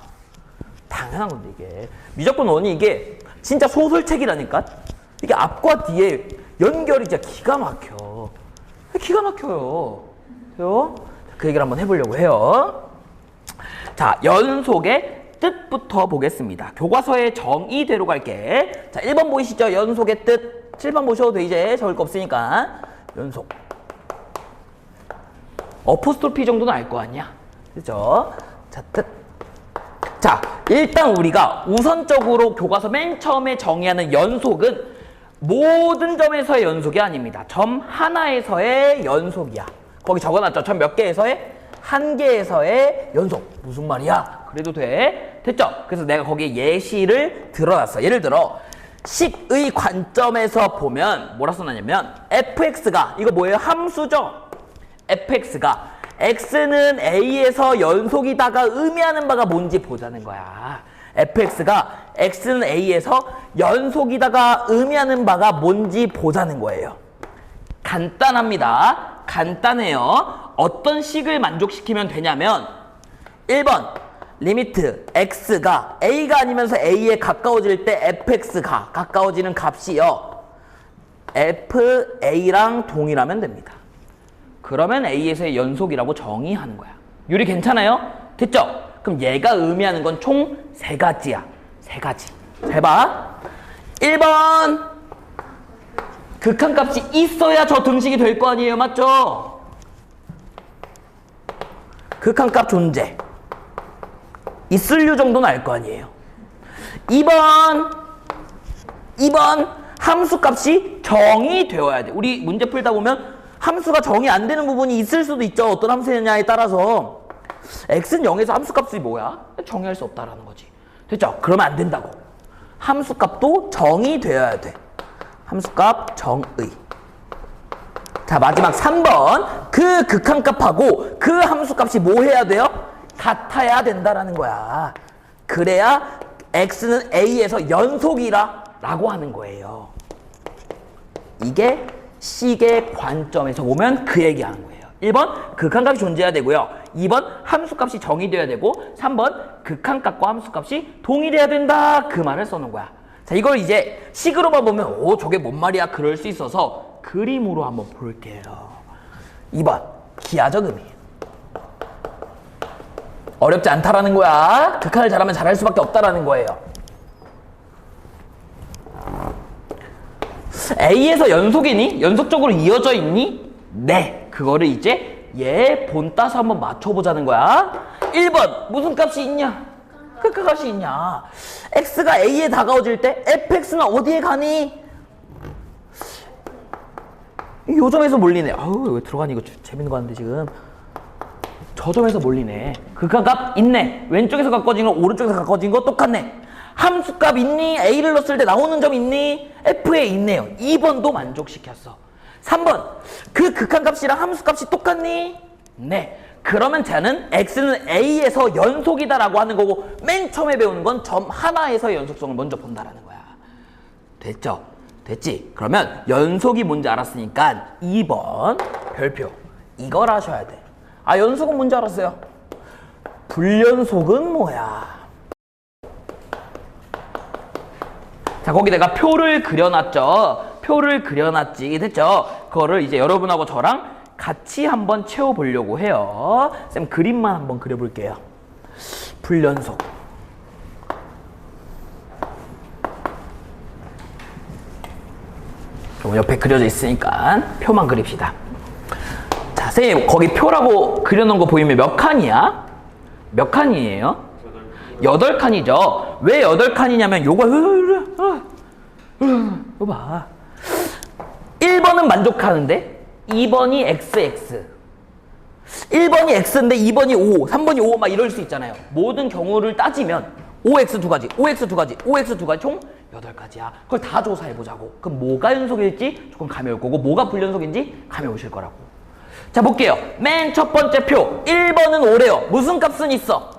당연한 건데 이게 미적분 원이 이게 진짜 소설책이라니까. 이게 앞과 뒤에 연결이 진짜 기가 막혀. 기가 막혀요. 그래요? 그 얘기를 한번 해보려고 해요. 자, 연속의 뜻부터 보겠습니다. 교과서의 정의대로 갈게. 자, 1번 보이시죠? 연속의 뜻. 7번 보셔도 돼. 이제 적을 거 없으니까. 연속. 어포스트로피 정도는 알 거 아니야? 그죠? 자, 뜻. 자, 일단 우리가 우선적으로 교과서 맨 처음에 정의하는 연속은 모든 점에서의 연속이 아닙니다. 점 하나에서의 연속이야. 거기 적어놨죠? 점 몇 개에서의? 한 개에서의 연속. 무슨 말이야? 그래도 돼. 됐죠? 그래서 내가 거기에 예시를 들어놨어. 예를 들어 식의 관점에서 보면 뭐라 써놨냐면 fx가 이거 뭐예요? 함수죠? fx가 x는 a에서 연속이다가 의미하는 바가 뭔지 보자는 거야. fx가 x는 a에서 연속이다가 의미하는 바가 뭔지 보자는 거예요. 간단합니다. 간단해요. 어떤 식을 만족시키면 되냐면 1번 리미트 x가 a가 아니면서 a에 가까워질 때 fx가 가까워지는 값이요 fa랑 동일하면 됩니다. 그러면 a에서의 연속이라고 정의하는 거야. 유리 괜찮아요? 됐죠? 그럼 얘가 의미하는 건 총 3가지야. 3가지. 잘 봐. 1번 극한값이 있어야 저 등식이 될 거 아니에요. 맞죠? 극한값 존재. 있을류 정도는 알 거 아니에요. 2번 함수값이 정의되어야 돼. 우리 문제 풀다 보면 함수가 정의 안 되는 부분이 있을 수도 있죠. 어떤 함수냐에 따라서. x는 0에서 함수값이 뭐야? 정의할 수 없다라는 거지. 됐죠? 그러면 안 된다고. 함수값도 정의되어야 돼. 함수값 정의. 자, 마지막 3번. 그 극한값하고 그 함수값이 뭐 해야 돼요? 같아야 된다라는 거야. 그래야 x는 a에서 연속이라 라고 하는 거예요. 이게 식의 관점에서 보면 그 얘기하는 거예요. 1번 극한값이 존재해야 되고요. 2번 함수값이 정의되어야 되고 3번 극한값과 함수값이 동일해야 된다. 그 말을 써놓은 거야. 자, 이걸 이제 식으로만 보면 오 저게 뭔 말이야 그럴 수 있어서 그림으로 한번 볼게요. 2번 기하적 의미. 어렵지 않다라는 거야. 극한을 잘하면 잘할 수밖에 없다라는 거예요. A에서 연속이니? 연속적으로 이어져 있니? 네. 그거를 이제 얘 본 따서 한번 맞춰보자는 거야. 1번 무슨 값이 있냐? 극한값이 있냐? X가 A에 다가워질 때 fx는 어디에 가니? 요 점에서 몰리네. 아우 왜 들어가니? 이거 재밌는 거 하는데 지금. 저 점에서 몰리네. 극한값 있네. 왼쪽에서 가까워진 거 오른쪽에서 가까워진 거 똑같네. 함수값 있니? A를 넣었을 때 나오는 점 있니? F에 있네요. 2번도 만족시켰어. 3번, 그 극한값이랑 함수값이 똑같니? 네. 그러면 쟤는 X는 A에서 연속이다라고 하는 거고 맨 처음에 배우는 건 점 하나에서 연속성을 먼저 본다라는 거야. 됐죠? 됐지? 그러면 연속이 뭔지 알았으니까 2번 별표 이걸 하셔야 돼. 아, 연속은 뭔지 알았어요? 불연속은 뭐야? 자, 거기 내가 표를 그려놨죠? 표를 그려놨지. 됐죠? 그거를 이제 여러분하고 저랑 같이 한번 채워보려고 해요. 쌤 그림만 한번 그려볼게요. 불연속. 옆에 그려져 있으니까 표만 그립시다. 자, 쌤 거기 표라고 그려놓은 거 보이면 몇 칸이야? 몇 칸이에요? 8칸이죠. 왜 8칸이냐면 요거 이거 봐. 1번은 만족하는데 2번이 XX 1번이 X인데 2번이 5 3번이 5 막 이럴 수 있잖아요. 모든 경우를 따지면 OX 두 가지 OX 두 가지 OX 두 가지 총 8가지야. 그걸 다 조사해보자고. 그럼 뭐가 연속일지 조금 감이 올 거고 뭐가 불연속인지 감이 오실 거라고. 자, 볼게요. 맨 첫 번째 표 1번은 5래요. 무슨 값은 있어?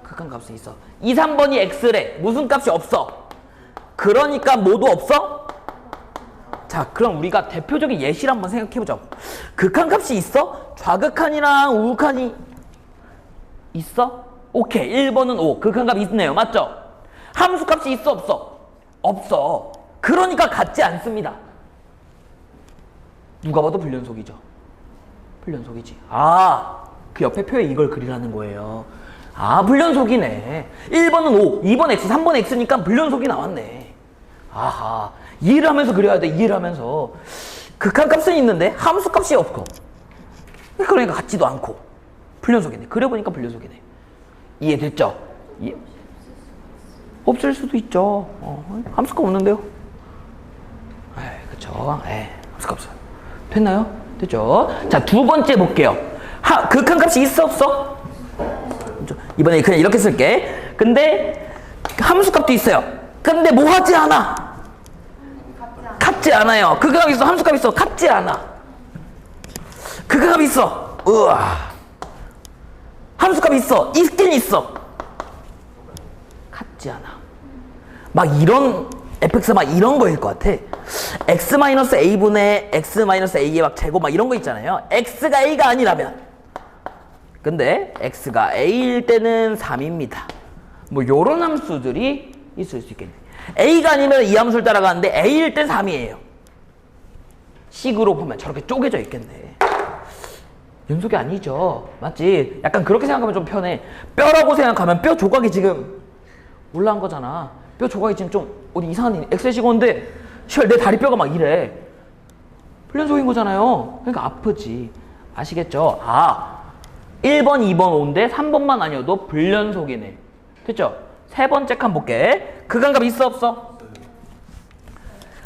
극한값은 있어. 2, 3번이 X래. 무슨 값이 없어? 그러니까 뭐도 없어? 자, 그럼 우리가 대표적인 예시를 한번 생각해보자. 극한값이 있어? 좌극한이랑 우극한이 있어? 오케이. 1번은 5. 극한값 있네요. 맞죠? 함수값이 있어? 없어? 없어. 그러니까 같지 않습니다. 누가 봐도 불연속이죠. 불연속이지. 아, 그 옆에 표에 이걸 그리라는 거예요. 아, 불연속이네. 1번은 5, 2번 X, 3번 X니까 불연속이 나왔네. 아하. 이해를 하면서 그려야 돼. 이해를 하면서. 극한값은 있는데 함수값이 없고. 그러니까 같지도 않고. 불연속이네. 그려보니까 불연속이네. 이해됐죠? 없을 수도 있죠. 함수값 없는데요? 그쵸. 함수값 없어요. 됐나요? 됐죠? 자, 두 번째 볼게요. 극한값이 있어, 없어? 이번에 그냥 이렇게 쓸게. 근데 함수값도 있어요. 근데 뭐 하지 않아? 같지 않아요. 극한값 있어, 함수값 있어. 같지 않아. 극한값 있어. 우와. 함수값 있어. 있긴 있어. 같지 않아. 막 이런 fx 막 이런 거일 것 같아. x-a분의 x-a의 막 제곱 막 이런 거 있잖아요. x가 a가 아니라면. 근데 x가 a일 때는 3입니다. 뭐 요런 함수들이 있을 수 있겠네. a가 아니면 이 함수를 따라가는데 a일 땐 3이에요. 식으로 보면 저렇게 쪼개져 있겠네. 연속이 아니죠. 맞지? 약간 그렇게 생각하면 좀 편해. 뼈라고 생각하면 뼈 조각이 지금 올라온 거잖아. 뼈 조각이 지금 좀 어디 이상한 엑셀식 오는데 시월 내 다리뼈가 막 이래. 불연속인 거잖아요. 그러니까 아프지. 아시겠죠? 아, 1번, 2번, 5인데 3번만 아니어도 불연속이네. 됐죠? 세 번째 칸 볼게. 극한값 있어, 없어?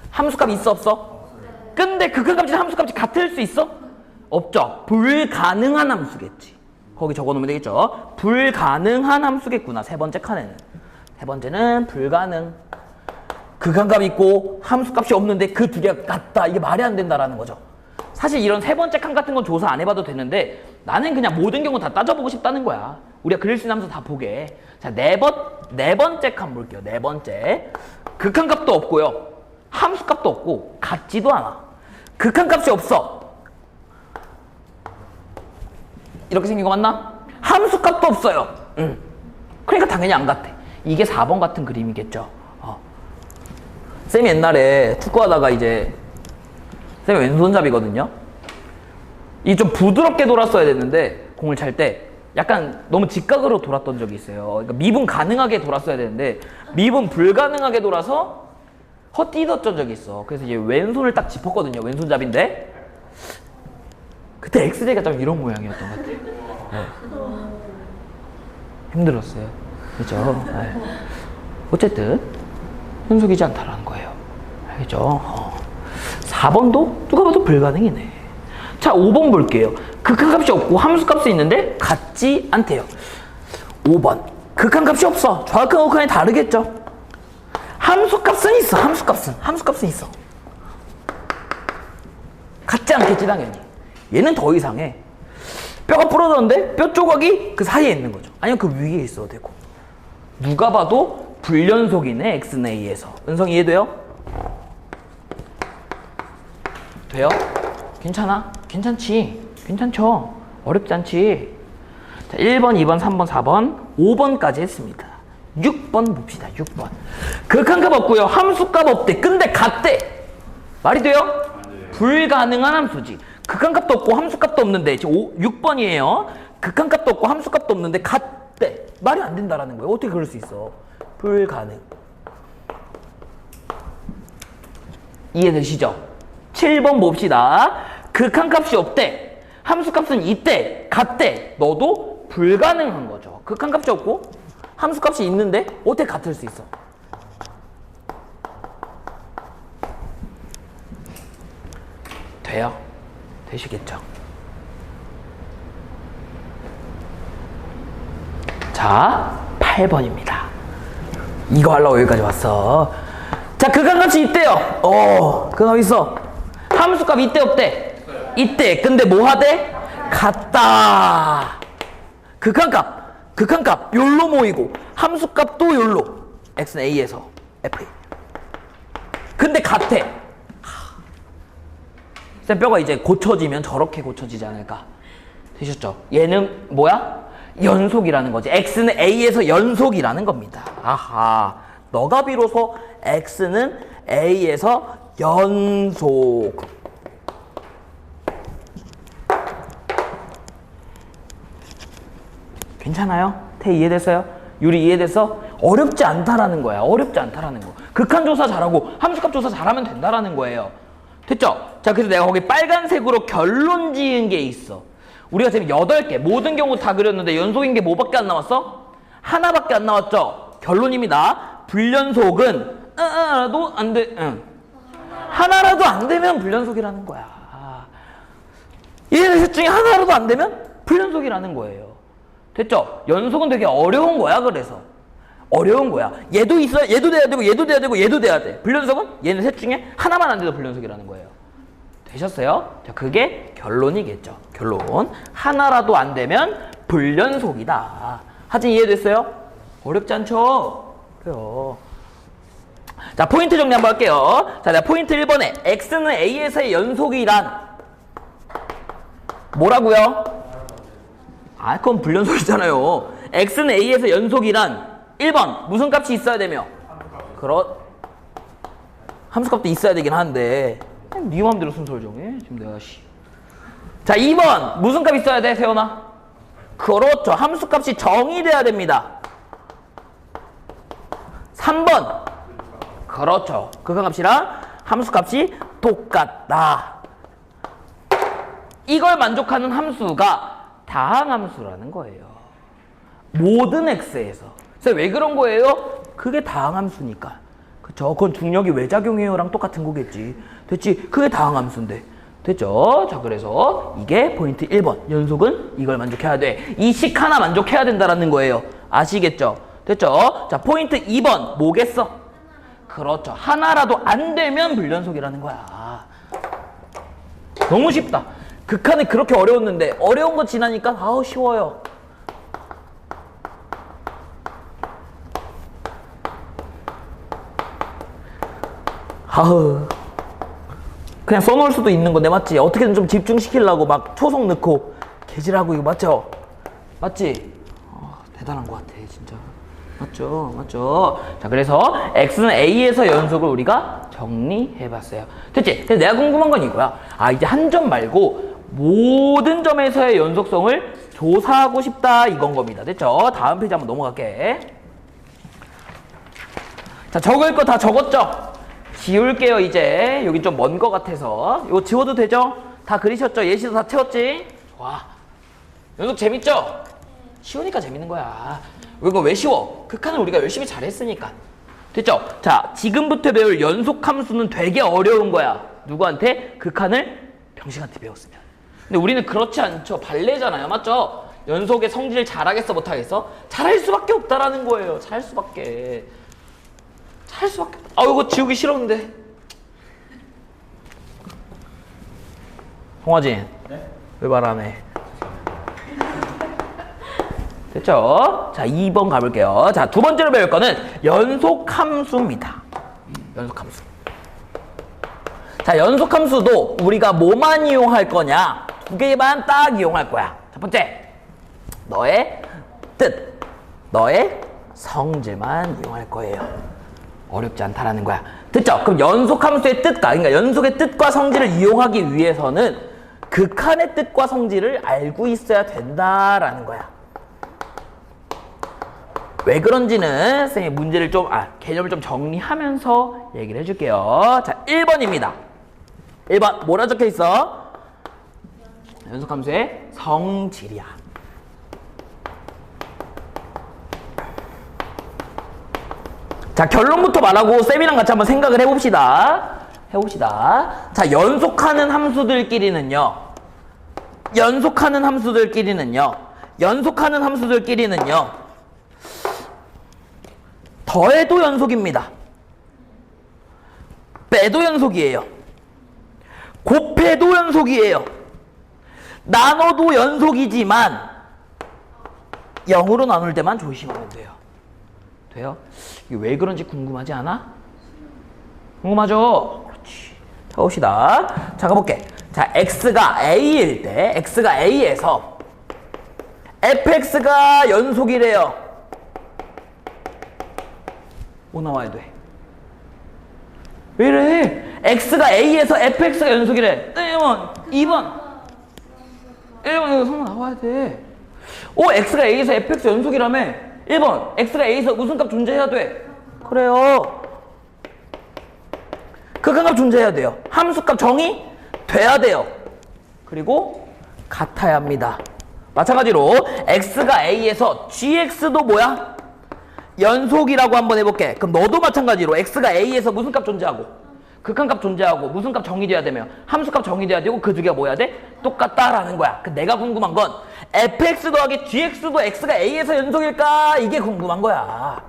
함수값 있어, 없어? 근데 극한값이랑 함수값이 같을 수 있어? 없죠. 불가능한 함수겠지. 거기 적어놓으면 되겠죠. 불가능한 함수겠구나. 세 번째 칸에는. 세 번째는 불가능. 극한값이 있고 함수값이 없는데 그 두 개가 같다. 이게 말이 안 된다라는 거죠. 사실 이런 세 번째 칸 같은 건 조사 안 해봐도 되는데 나는 그냥 모든 경우 다 따져보고 싶다는 거야. 우리가 그릴 수 있는 함수 다 보게. 자, 네 번째 칸 볼게요. 네 번째. 극한값도 없고요. 함수값도 없고 같지도 않아. 극한값이 없어. 이렇게 생긴 거 맞나? 함수값도 없어요. 그러니까 당연히 안 같아. 이게 4번 같은 그림이겠죠. 쌤이 옛날에 축구하다가 이제 쌤이 왼손잡이거든요. 이 좀 부드럽게 돌았어야 됐는데 공을 찰 때 약간 너무 직각으로 돌았던 적이 있어요. 그러니까 미분 가능하게 돌았어야 되는데 미분 불가능하게 돌아서 헛디뎠던 적이 있어. 그래서 이제 왼손을 딱 짚었거든요. 왼손잡인데 그때 X대가 좀 이런 모양이었던 것 같아요. 네. 힘들었어요. 그렇죠? 네. 어쨌든 연속이지 않다라는 거예요. 알겠죠? 4번도 누가 봐도 불가능이네. 자, 5번 볼게요. 극한값이 없고 함수값이 있는데 같지 않대요. 5번. 극한값이 없어. 좌극한 우극한이 다르겠죠. 함수값은 있어. 함수값은 있어. 같지 않겠지 당연히. 얘는 더 이상해. 뼈가 부러졌는데 뼈 조각이 그 사이에 있는 거죠. 아니면 그 위에 있어도 되고. 누가 봐도 불연속이네 x는 a에서. 은성 이해돼요? 돼요? 괜찮아? 괜찮지? 괜찮죠? 어렵지 않지? 자, 1번, 2번, 3번, 4번, 5번까지 했습니다. 6번 봅시다. 6번. 극한값 없고요. 함수값 없대. 근데 같대. 말이 돼요? 불가능한 함수지. 극한값도 없고 함수값도 없는데 지금 6번이에요. 극한값도 없고 함수값도 없는데 같대. 말이 안 된다라는 거예요. 어떻게 그럴 수 있어? 불가능. 이해되시죠? 7번 봅시다. 극한값이 없대. 함수값은 있대. 같대. 너도 불가능한 거죠. 극한값이 없고 함수값이 있는데 어떻게 같을 수 있어? 돼요? 되시겠죠? 자, 8번입니다. 이거 하려고 여기까지 왔어. 자, 극한값이 있대요. 극한값 있어. 함수값 있대 없대? 있대. 근데 뭐 하대? 같다. 극한값 요로 모이고 함수값도 요로. x는 a에서 f. 근데 같아. 쌤 뼈가 이제 고쳐지면 저렇게 고쳐지지 않을까? 되셨죠? 얘는 뭐야? 연속이라는 거지. x는 a에서 연속이라는 겁니다. 아하. 너가 비로소 x는 a에서 연속. 괜찮아요? 태 이해됐어요? 유리 이해됐어? 어렵지 않다라는 거야. 어렵지 않다라는 거. 극한 조사 잘하고 함수값 조사 잘하면 된다라는 거예요. 됐죠? 자, 그래서 내가 거기 빨간색으로 결론 지은 게 있어. 우리가 지금 8개, 모든 경우 다 그렸는데 연속인 게 뭐밖에 안 나왔어? 하나밖에 안 나왔죠? 결론입니다. 불연속은 하나라도 안 돼. 하나라도 안 되면 불연속이라는 거야. 얘네 셋 중에 하나라도 안 되면 불연속이라는 거예요. 됐죠? 연속은 되게 어려운 거야. 그래서 어려운 거야. 얘도 있어. 얘도 돼야 되고 얘도 돼야 되고 얘도 돼야 돼. 불연속은 얘네 셋 중에 하나만 안 돼도 불연속이라는 거예요. 되셨어요? 자, 그게 결론이겠죠. 결론. 하나라도 안 되면 불연속이다. 하진 이해됐어요? 어렵지 않죠? 그래요. 자, 포인트 정리 한번 할게요. 자, 내가 포인트 1번에 x는 a에서의 연속이란 뭐라고요? 그건 불연속이잖아요. x는 a에서 연속이란 1번 무슨 값이 있어야 되며? 함수값도 있어야 되긴 하는데 네 맘대로 순서를 정해. 지금 내가 자, 2번 무슨 값 있어야 돼, 세연아? 그렇죠. 함수값이 정의돼야 됩니다. 3번 그렇죠. 극한값이랑 함수값이 똑같다. 이걸 만족하는 함수가 다항함수라는 거예요. 모든 x에서. 그래서 왜 그런 거예요? 그게 다항함수니까. 그쵸? 그건 중력이 왜 작용해요랑 똑같은 거겠지. 됐지? 그게 다항함수인데. 됐죠? 자, 그래서 이게 포인트 1번. 연속은 이걸 만족해야 돼. 이 식 하나 만족해야 된다라는 거예요. 아시겠죠? 됐죠? 자, 포인트 2번. 뭐겠어? 그렇죠. 하나라도 안 되면 불연속이라는 거야. 너무 쉽다. 극한이 그렇게 어려웠는데 어려운 거 지나니까 아우 쉬워요. 아우 그냥 써놓을 수도 있는 건데 맞지? 어떻게든 좀 집중시키려고 막 초속 넣고 개질하고 이거 맞죠? 맞지? 대단한 것 같아 진짜. 맞죠? 맞죠? 자, 그래서 x는 a에서 연속을 우리가 정리해봤어요. 됐지? 근데 내가 궁금한 건 이거야. 이제 한 점 말고 모든 점에서의 연속성을 조사하고 싶다 이건 겁니다. 됐죠? 다음 페이지 한번 넘어갈게. 자, 적을 거 다 적었죠? 지울게요. 이제 여기 좀 먼 거 같아서 이거 지워도 되죠? 다 그리셨죠? 예시도 다 채웠지? 와, 연속 재밌죠? 쉬우니까 재밌는 거야. 이거 왜 쉬워? 극한을 우리가 열심히 잘했으니까. 됐죠? 자, 지금부터 배울 연속함수는 되게 어려운 거야. 누구한테? 극한을 병식한테 배웠으면. 근데 우리는 그렇지 않죠. 발레잖아요. 맞죠? 연속의 성질 잘하겠어 못하겠어? 잘할 수밖에 없다라는 거예요. 잘할 수밖에. 아 이거 지우기 싫었는데. 홍화진. 네? 왜 말 안 해? 됐죠? 자 2번 가볼게요. 자 두 번째로 배울 거는 연속함수입니다. 연속함수. 자 연속함수도 우리가 뭐만 이용할 거냐? 두 개만 딱 이용할 거야. 첫 번째, 너의 뜻, 너의 성질만 이용할 거예요. 어렵지 않다라는 거야. 됐죠? 그럼 연속함수의 뜻과, 그러니까 연속의 뜻과 성질을 이용하기 위해서는 극한의 뜻과 성질을 알고 있어야 된다라는 거야. 왜 그런지는 선생님이 문제를 좀, 개념을 좀 정리하면서 얘기를 해줄게요. 자, 1번입니다. 1번, 뭐라 적혀 있어? 연속함수의 성질이야. 자, 결론부터 말하고 쌤이랑 같이 한번 생각을 해봅시다. 자, 연속하는 함수들끼리는요. 더해도 연속입니다. 빼도 연속이에요. 곱해도 연속이에요. 나눠도 연속이지만 0으로 나눌 때만 조심하면 돼요. 돼요? 이게 왜 그런지 궁금하지 않아? 궁금하죠? 그렇지. 자, 봅시다. 자, 가볼게. 자, x가 a일 때, x가 a에서 fx가 연속이래요. 뭐 나와야 돼? 왜 이래? x가 a에서 fx가 연속이래. 1번, 2번. 1번 이거 성분 나와야 돼. x가 a에서 fx 연속이라며. 1번, x가 a에서 무슨 값 존재해야 돼? 그래요. 극한값 존재해야 돼요. 함수값 정의 돼야 돼요. 그리고 같아야 합니다. 마찬가지로 x가 a에서 gx도 뭐야? 연속이라고 한번 해볼게. 그럼 너도 마찬가지로 x가 a에서 무슨 값 존재하고 극한값 존재하고 무슨 값 정의돼야 되며 함수값 정의돼야 되고 그 두 개가 뭐야 돼? 똑같다라는 거야. 내가 궁금한 건 fx 더하기 gx도 x가 a에서 연속일까? 이게 궁금한 거야.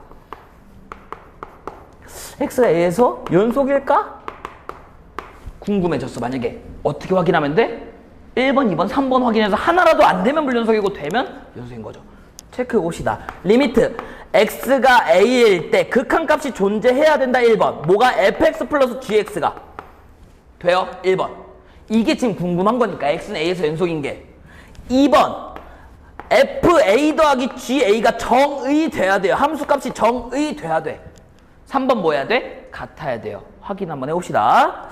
x가 a에서 연속일까? 궁금해졌어. 만약에 어떻게 확인하면 돼? 1번, 2번, 3번 확인해서 하나라도 안 되면 불연속이고 되면 연속인 거죠. 체크해 봅시다. 리미트 x가 a일 때 극한값이 존재해야 된다. 1번. 뭐가 fx 플러스 gx가 돼요? 1번. 이게 지금 궁금한 거니까 x는 a에서 연속인 게. 2번. fa 더하기 ga가 정의돼야 돼요. 함수값이 정의돼야 돼. 3번 뭐 해야 돼? 같아야 돼요. 확인 한번 해봅시다.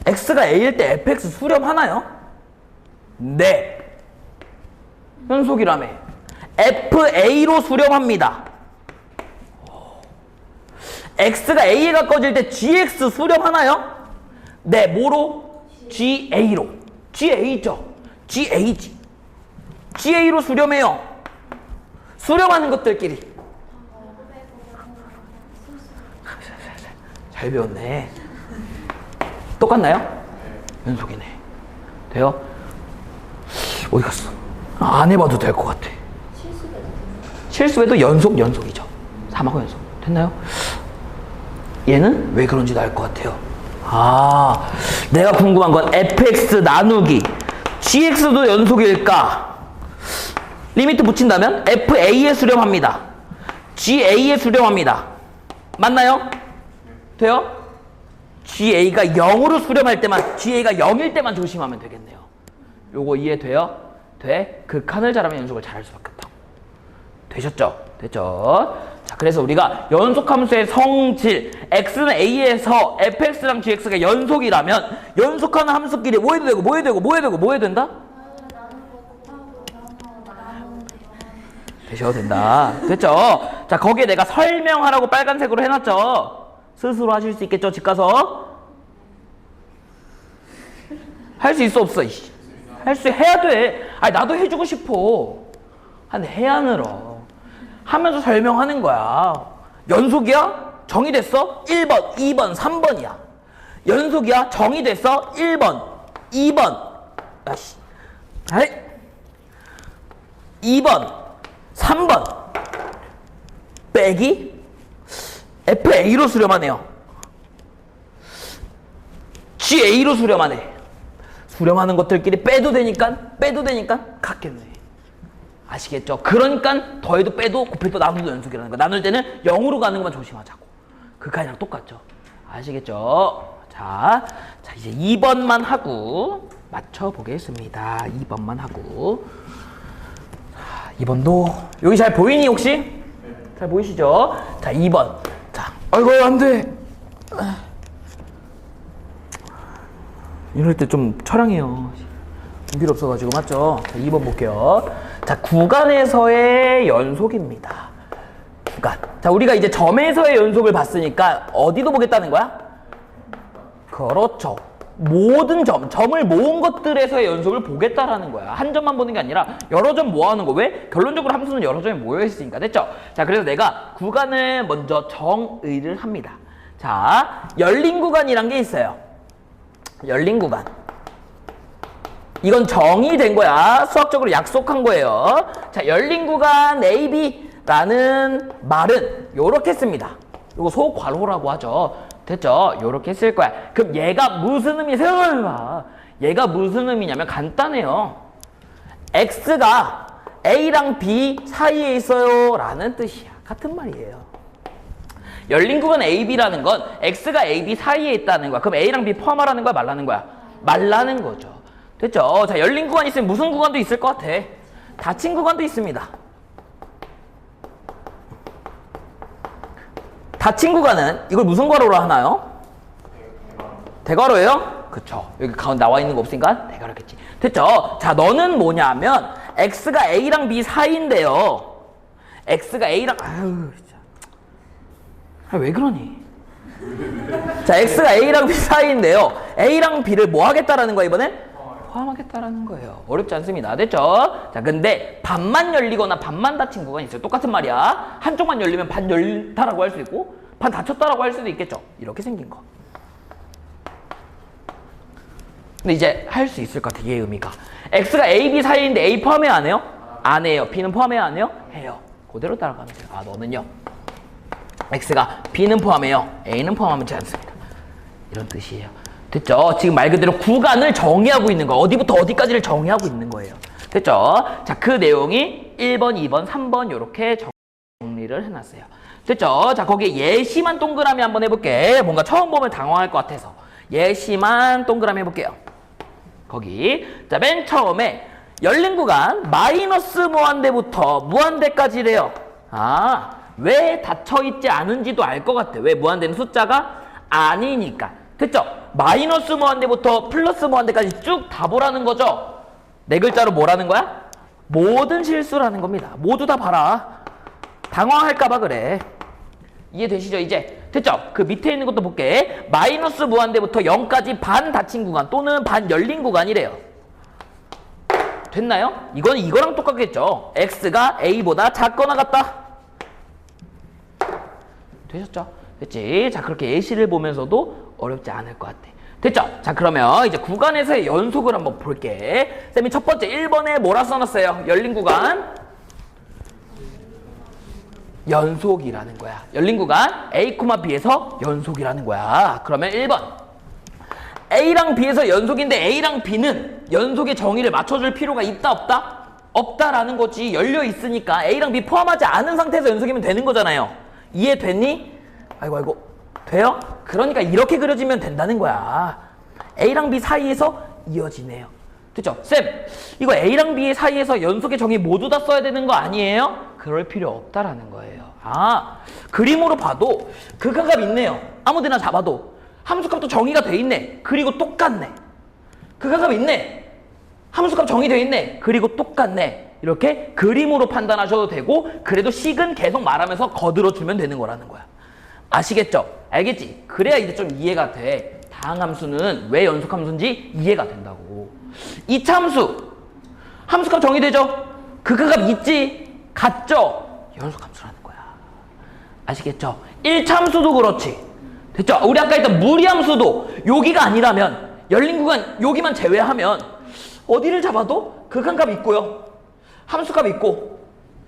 x가 a일 때 fx 수렴하나요? 네. 연속이라며. fa로 수렴합니다. x가 a에 가까워질 때 gx 수렴하나요? 네. 뭐로? ga로. ga죠. gag. ga로 수렴해요. 수렴하는 것들끼리. 잘 배웠네. 똑같나요? 연속이네. 돼요? 어디 갔어? 안 해봐도 될 것 같아. 실수배도 연속이죠. 3하고 연속. 됐나요? 얘는 왜 그런지도 알 것 같아요. 내가 궁금한 건 fx 나누기 gx도 연속일까? 리미트 붙인다면 fa에 수렴합니다. ga에 수렴합니다. 맞나요? 돼요? ga가 0으로 수렴할 때만, ga가 0일 때만 조심하면 되겠네요. 요거 이해돼요? 돼? 극한을 잘하면 연속을 잘할 수밖에 없다고. 되셨죠? 됐죠? 자, 그래서 우리가 연속함수의 성질, x는 a에서 fx랑 gx가 연속이라면 연속하는 함수끼리 뭐 해도 되고 뭐 해도 되고 뭐 해도 되고 뭐 해도 된다? 되셔도 된다. 됐죠? 자, 거기에 내가 설명하라고 빨간색으로 해놨죠? 스스로 하실 수 있겠죠? 집 가서? 할 수 있어 없어? 해야 돼. 나도 해주고 싶어. 근데 해야 늘어. 하면서 설명하는 거야. 연속이야? 정의됐어? 1번, 2번, 3번이야. 연속이야? 정의됐어? 1번, 2번. 야씨. 2번, 3번 빼기 FA로 수렴하네요. GA로 수렴하네. 수렴하는 것들끼리 빼도 되니까 같겠네. 아시겠죠? 그러니까 더해도 빼도 곱해도 나눠도 연속이라는 거. 나눌 때는 0으로 가는 것만 조심하자고. 극한이랑 똑같죠? 아시겠죠? 자 이제 2번만 하고 맞춰보겠습니다. 2번만 하고. 2번도 여기 잘 보이니 혹시? 잘 보이시죠? 자 2번. 자 아이고 안돼. 이럴 때 좀 처량해요. 연필 없어가지고 맞죠? 자 2번 볼게요. 자 구간에서의 연속입니다. 구간. 자 우리가 이제 점에서의 연속을 봤으니까 어디도 보겠다는 거야? 그렇죠. 모든 점을 모은 것들에서의 연속을 보겠다라는 거야. 한 점만 보는 게 아니라 여러 점 모아놓은 거. 왜? 결론적으로 함수는 여러 점이 모여있으니까. 됐죠? 자 그래서 내가 구간을 먼저 정의를 합니다. 자 열린 구간이란 게 있어요. 열린 구간. 이건 정의된 거야. 수학적으로 약속한 거예요. 자 열린 구간 AB라는 말은 요렇게 씁니다. 요거 소괄호라고 하죠. 됐죠? 요렇게 쓸 거야. 그럼 얘가 무슨 의미? 생각해봐. 얘가 무슨 의미냐면 간단해요. X가 A랑 B 사이에 있어요 라는 뜻이야. 같은 말이에요. 열린 구간 AB라는 건 X가 AB 사이에 있다는 거야. 그럼 A랑 B 포함하라는 거야? 말라는 거야? 말라는 거죠. 됐죠? 자 열린 구간 있으면 무슨 구간도 있을 것 같아? 닫힌 구간도 있습니다. 닫힌 구간은 이걸 무슨 괄호로 하나요? 대괄호예요? 그쵸. 여기 가운데 나와 있는 거 없으니까 대괄호겠지. 됐죠? 자 너는 뭐냐면 X가 A랑 B 사이인데요. X가 A랑 아유 진짜. 왜 그러니? 자 X가 A랑 B 사이인데요. A랑 B를 뭐 하겠다라는 거야 이번엔? 포함하겠다라는 거예요. 어렵지 않습니다. 됐죠? 자 근데 반만 열리거나 반만 닫힌 구간이 있어요. 똑같은 말이야. 한쪽만 열리면 반 열다라고 할 수 있고 반 닫혔다라고 할 수도 있겠죠. 이렇게 생긴 거. 근데 이제 할 수 있을 것 같아. 얘의 의미가. X가 A, B 사이인데 A 포함해요 안 해요? 안 해요. B는 포함해요 안 해요? 해요. 그대로 따라가면 돼요. 아 너는요. X가 B는 포함해요. A는 포함하지 않습니다. 이런 뜻이에요. 됐죠? 지금 말 그대로 구간을 정의하고 있는 거. 어디부터 어디까지를 정의하고 있는 거예요. 됐죠? 자, 그 내용이 1번, 2번, 3번 이렇게 정리를 해놨어요. 됐죠? 자, 거기에 예시만 동그라미 한번 해볼게. 뭔가 처음 보면 당황할 것 같아서. 예시만 동그라미 해볼게요. 거기. 자, 맨 처음에 열린 구간 마이너스 무한대부터 무한대까지래요. 아, 왜 닫혀있지 않은지도 알 것 같아. 왜 무한대는 숫자가 아니니까. 됐죠? 마이너스 무한대부터 플러스 무한대까지 쭉 다 보라는 거죠? 네 글자로 뭐라는 거야? 모든 실수라는 겁니다. 모두 다 봐라. 당황할까봐 그래. 이해되시죠? 이제 됐죠? 그 밑에 있는 것도 볼게. 마이너스 무한대부터 0까지 반 닫힌 구간 또는 반 열린 구간이래요. 됐나요? 이거랑 똑같겠죠? X가 A보다 작거나 같다. 되셨죠? 됐지? 자 그렇게 예시를 보면서도 어렵지 않을 것 같아. 됐죠? 자 그러면 이제 구간에서의 연속을 한번 볼게. 쌤이 첫 번째 1번에 뭐라 써놨어요? 열린 구간 연속이라는 거야. 열린 구간 A, B에서 연속이라는 거야. 그러면 1번 A랑 B에서 연속인데 A랑 B는 연속의 정의를 맞춰줄 필요가 있다 없다? 없다라는 거지. 열려 있으니까 A랑 B 포함하지 않은 상태에서 연속이면 되는 거잖아요. 이해됐니? 아이고 돼요? 그러니까 이렇게 그려지면 된다는 거야. A랑 B 사이에서 이어지네요. 됐죠? 쌤 이거 A랑 B 사이에서 연속의 정의 모두 다 써야 되는 거 아니에요? 그럴 필요 없다라는 거예요. 아 그림으로 봐도 극한값 있네요. 아무데나 잡아도 함수값도 정의가 돼 있네. 그리고 똑같네. 극한값 있네. 함수값 정의되어 있네. 그리고 똑같네. 이렇게 그림으로 판단하셔도 되고 그래도 식은 계속 말하면서 거들어주면 되는 거라는 거야. 아시겠죠? 알겠지? 그래야 이제 좀 이해가 돼. 다항함수는 왜 연속함수인지 이해가 된다고. 이차함수 함수값 정의되죠? 극한값 있지? 같죠? 연속함수라는 거야. 아시겠죠? 1차함수도 그렇지. 됐죠? 우리 아까 했던 무리함수도 여기가 아니라면 열린 구간 여기만 제외하면 어디를 잡아도 극한값 있고요. 함수값 있고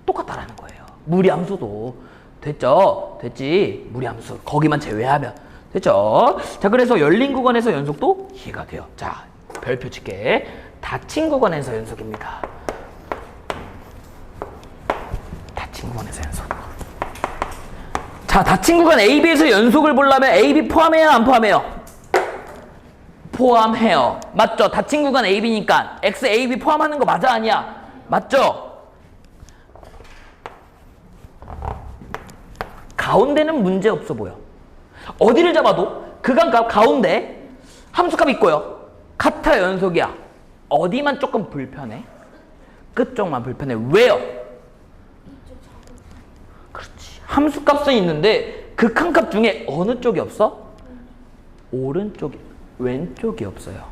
똑같다라는 거예요. 무리함수도. 됐죠? 됐지? 무리함수. 거기만 제외하면. 됐죠? 자, 그래서 열린 구간에서 연속도 이해가 돼요. 자, 별표 칠게. 닫힌 구간에서 연속입니다. 닫힌 구간에서 연속. 자, 닫힌 구간 AB에서 연속을 보려면 AB 포함해요? 안 포함해요? 포함해요. 맞죠? 닫힌 구간 AB니까 X, AB 포함하는 거 맞아? 아니야? 맞죠? 가운데는 문제 없어 보여. 어디를 잡아도 그간값 가운데 함수값 있고요. 같아 연속이야. 어디만 조금 불편해? 끝쪽만 불편해. 왜요? 그렇지. 함수값은 있는데 극한값 중에 어느 쪽이 없어? 오른쪽이, 왼쪽이 없어요.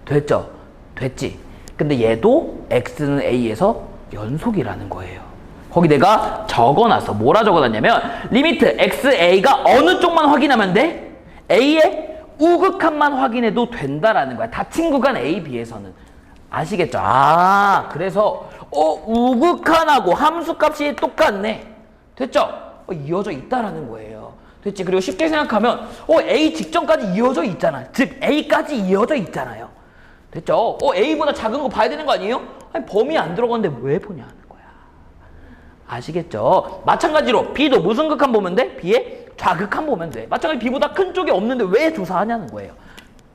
됐죠? 됐지? 근데 얘도 x는 a에서 연속이라는 거예요. 거기 내가 적어놨어. 뭐라 적어놨냐면 리미트 xa가 어느 쪽만 확인하면 돼? a의 우극한만 확인해도 된다라는 거야. 닫힌 구간 a, b에서는. 아시겠죠? 아, 그래서 우극한하고 함수값이 똑같네. 됐죠? 이어져 있다라는 거예요. 됐지? 그리고 쉽게 생각하면 a 직전까지 이어져 있잖아. 즉 a까지 이어져 있잖아요. 됐죠? a보다 작은 거 봐야 되는 거 아니에요? 아니, 범위 안 들어갔는데 왜 보냐. 아시겠죠? 마찬가지로 B도 무슨 극한 보면 돼? B의 좌극한 보면 돼. 마찬가지로 B보다 큰 쪽이 없는데 왜 조사하냐는 거예요.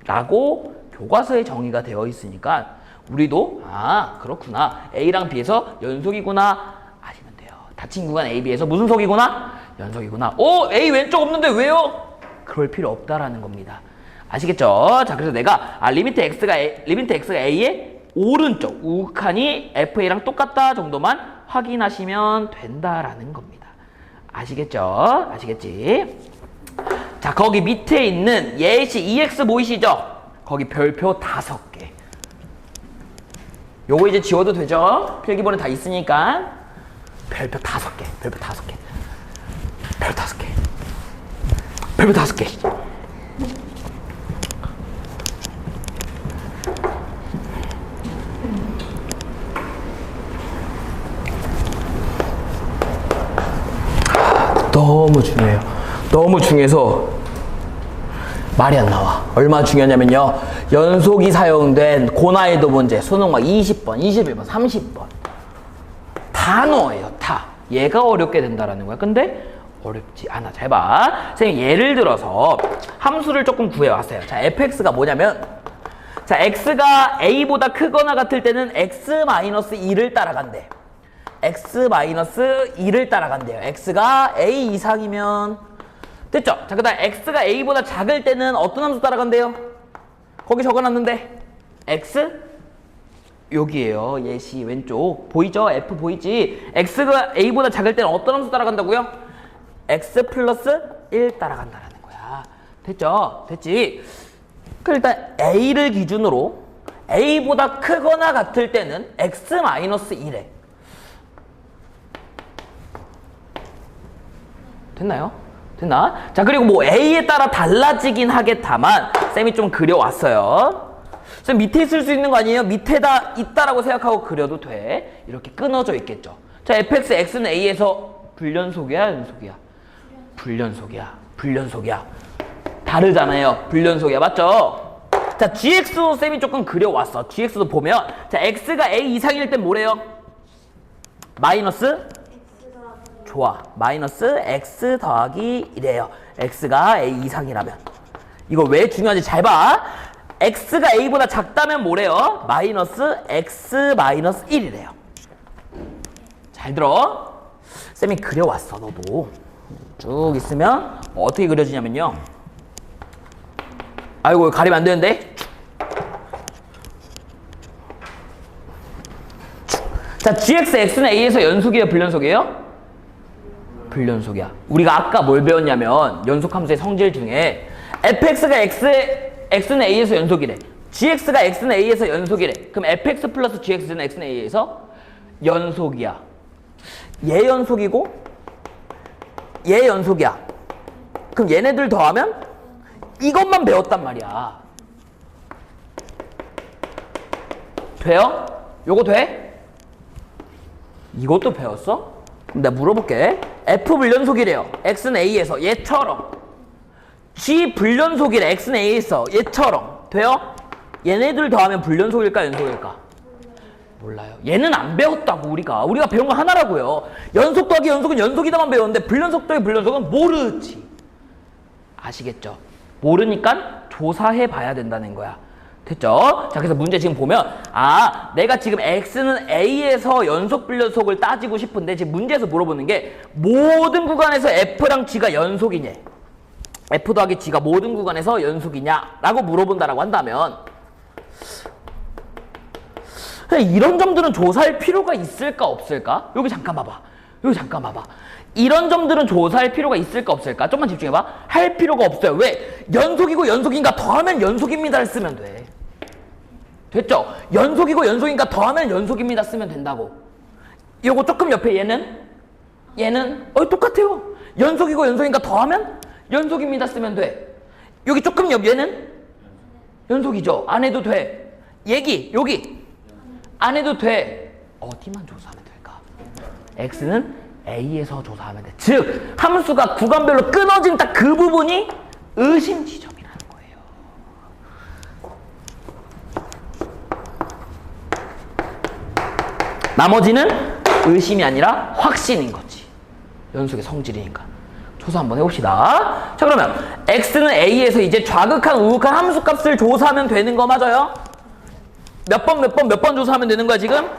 라고 교과서에 정의가 되어 있으니까 우리도 아 그렇구나. A랑 B에서 연속이구나 아시면 돼요. 닫힌 구간 A, B에서 무슨 속이구나? 연속이구나. A 왼쪽 없는데 왜요? 그럴 필요 없다라는 겁니다. 아시겠죠? 자, 그래서 내가 리미트 X가 A의 오른쪽 우극한이 FA랑 똑같다 정도만 확인하시면 된다라는 겁니다. 아시겠죠? 아시겠지? 자, 거기 밑에 있는 예시 EX 보이시죠? 거기 별표 5개. 요거 이제 지워도 되죠? 필기본에 다 있으니까. 별표 5개. 별표 5개. 별표 5개. 별표 5개. 너무 중요해요. 너무 중요해서 말이 안 나와. 얼마나 중요하냐면요. 연속이 사용된 고난이도 문제 수능 막 20번, 21번, 30번 다 넣어요. 다. 얘가 어렵게 된다라는 거야. 근데 어렵지 않아. 잘 봐. 선생님 예를 들어서 함수를 조금 구해왔어요. 자, fx가 뭐냐면 자, x가 a보다 크거나 같을 때는 x-2를 따라간대. x-2를 따라간대요. x가 a 이상이면 됐죠? 자, 그 다음 x가 a보다 작을 때는 어떤 함수 따라간대요? 거기 적어놨는데 x 여기에요. 예시 왼쪽 보이죠? f 보이지? x가 a보다 작을 때는 어떤 함수 따라간다고요? x 플러스 1 따라간다라는 거야. 됐죠? 됐지? 그럼 일단 a를 기준으로 a보다 크거나 같을 때는 x-1에 됐나요? 됐나? 자, 그리고 뭐 A에 따라 달라지긴 하겠다만 쌤이 좀 그려왔어요. 쌤 밑에 있을 수 있는 거 아니에요? 밑에다 있다라고 생각하고 그려도 돼. 이렇게 끊어져 있겠죠. 자, fx, x는 A에서 불연속이야? 연속이야? 불연속이야. 불연속이야. 다르잖아요. 불연속이야. 맞죠? 자, gx도 쌤이 조금 그려왔어. gx도 보면 자, x가 A 이상일 땐 뭐래요? 마이너스 좋아. 마이너스 x 더하기 1이에요. x가 a 이상이라면. 이거 왜 중요한지 잘 봐. x가 a보다 작다면 뭐래요? 마이너스 x 마이너스 1이래요. 잘 들어. 쌤이 그려왔어. 너도. 쭉 있으면 어떻게 그려지냐면요. 아이고 가리면 안 되는데. 자, gx, x는 a에서 연속이에요? 불연속이에요? 불연속이야. 우리가 아까 뭘 배웠냐면 연속함수의 성질 중에 fx가 x는 a에서 연속이래. gx가 x는 a에서 연속이래. 그럼 fx 플러스 gx는 x는 a에서 연속이야. 얘 연속이고 얘 연속이야. 그럼 얘네들 더하면 이것만 배웠단 말이야. 돼요? 요거 돼? 이것도 배웠어? 그럼 내가 물어볼게. F 불연속이래요. X는 A에서 얘처럼. G 불연속이래. X는 A에서 얘처럼. 돼요? 얘네들 더하면 불연속일까 연속일까? 몰라요. 얘는 안 배웠다고 우리가 배운 거 하나라고요. 연속 더하기 연속은 연속이다만 배웠는데 불연속 더하기 불연속은 모르지. 아시겠죠? 모르니까 조사해 봐야 된다는 거야. 됐죠? 자, 그래서 문제 지금 보면 내가 지금 X는 A에서 연속 불연속을 따지고 싶은데 지금 문제에서 물어보는 게 모든 구간에서 F랑 G가 연속이냐, F 더하기 G가 모든 구간에서 연속이냐 라고 물어본다라고 한다면 이런 점들은 조사할 필요가 있을까 없을까? 여기 잠깐 봐봐. 이런 점들은 조사할 필요가 있을까 없을까? 좀만 집중해봐. 할 필요가 없어요. 왜? 연속이고 연속인가 더하면 연속입니다를 쓰면 돼. 됐죠? 연속이고 연속인가 더하면 연속입니다 쓰면 된다고. 요거 조금 옆에 얘는 똑같아요. 연속이고 연속인가 더하면 연속입니다 쓰면 돼. 여기 조금 옆 얘는 연속이죠. 안 해도 돼. 여기 안 해도 돼. 어디만 조사하면 될까? X는 A에서 조사하면 돼. 즉 함수가 구간별로 끊어진 딱 그 부분이 의심 지점이라는 거예요. 나머지는 의심이 아니라 확신인 거지. 연속의 성질이니까. 조사 한번 해봅시다. 자, 그러면 X는 A에서 이제 좌극한 우극한 함수값을 조사하면 되는 거 맞아요? 몇 번 조사하면 되는 거야 지금?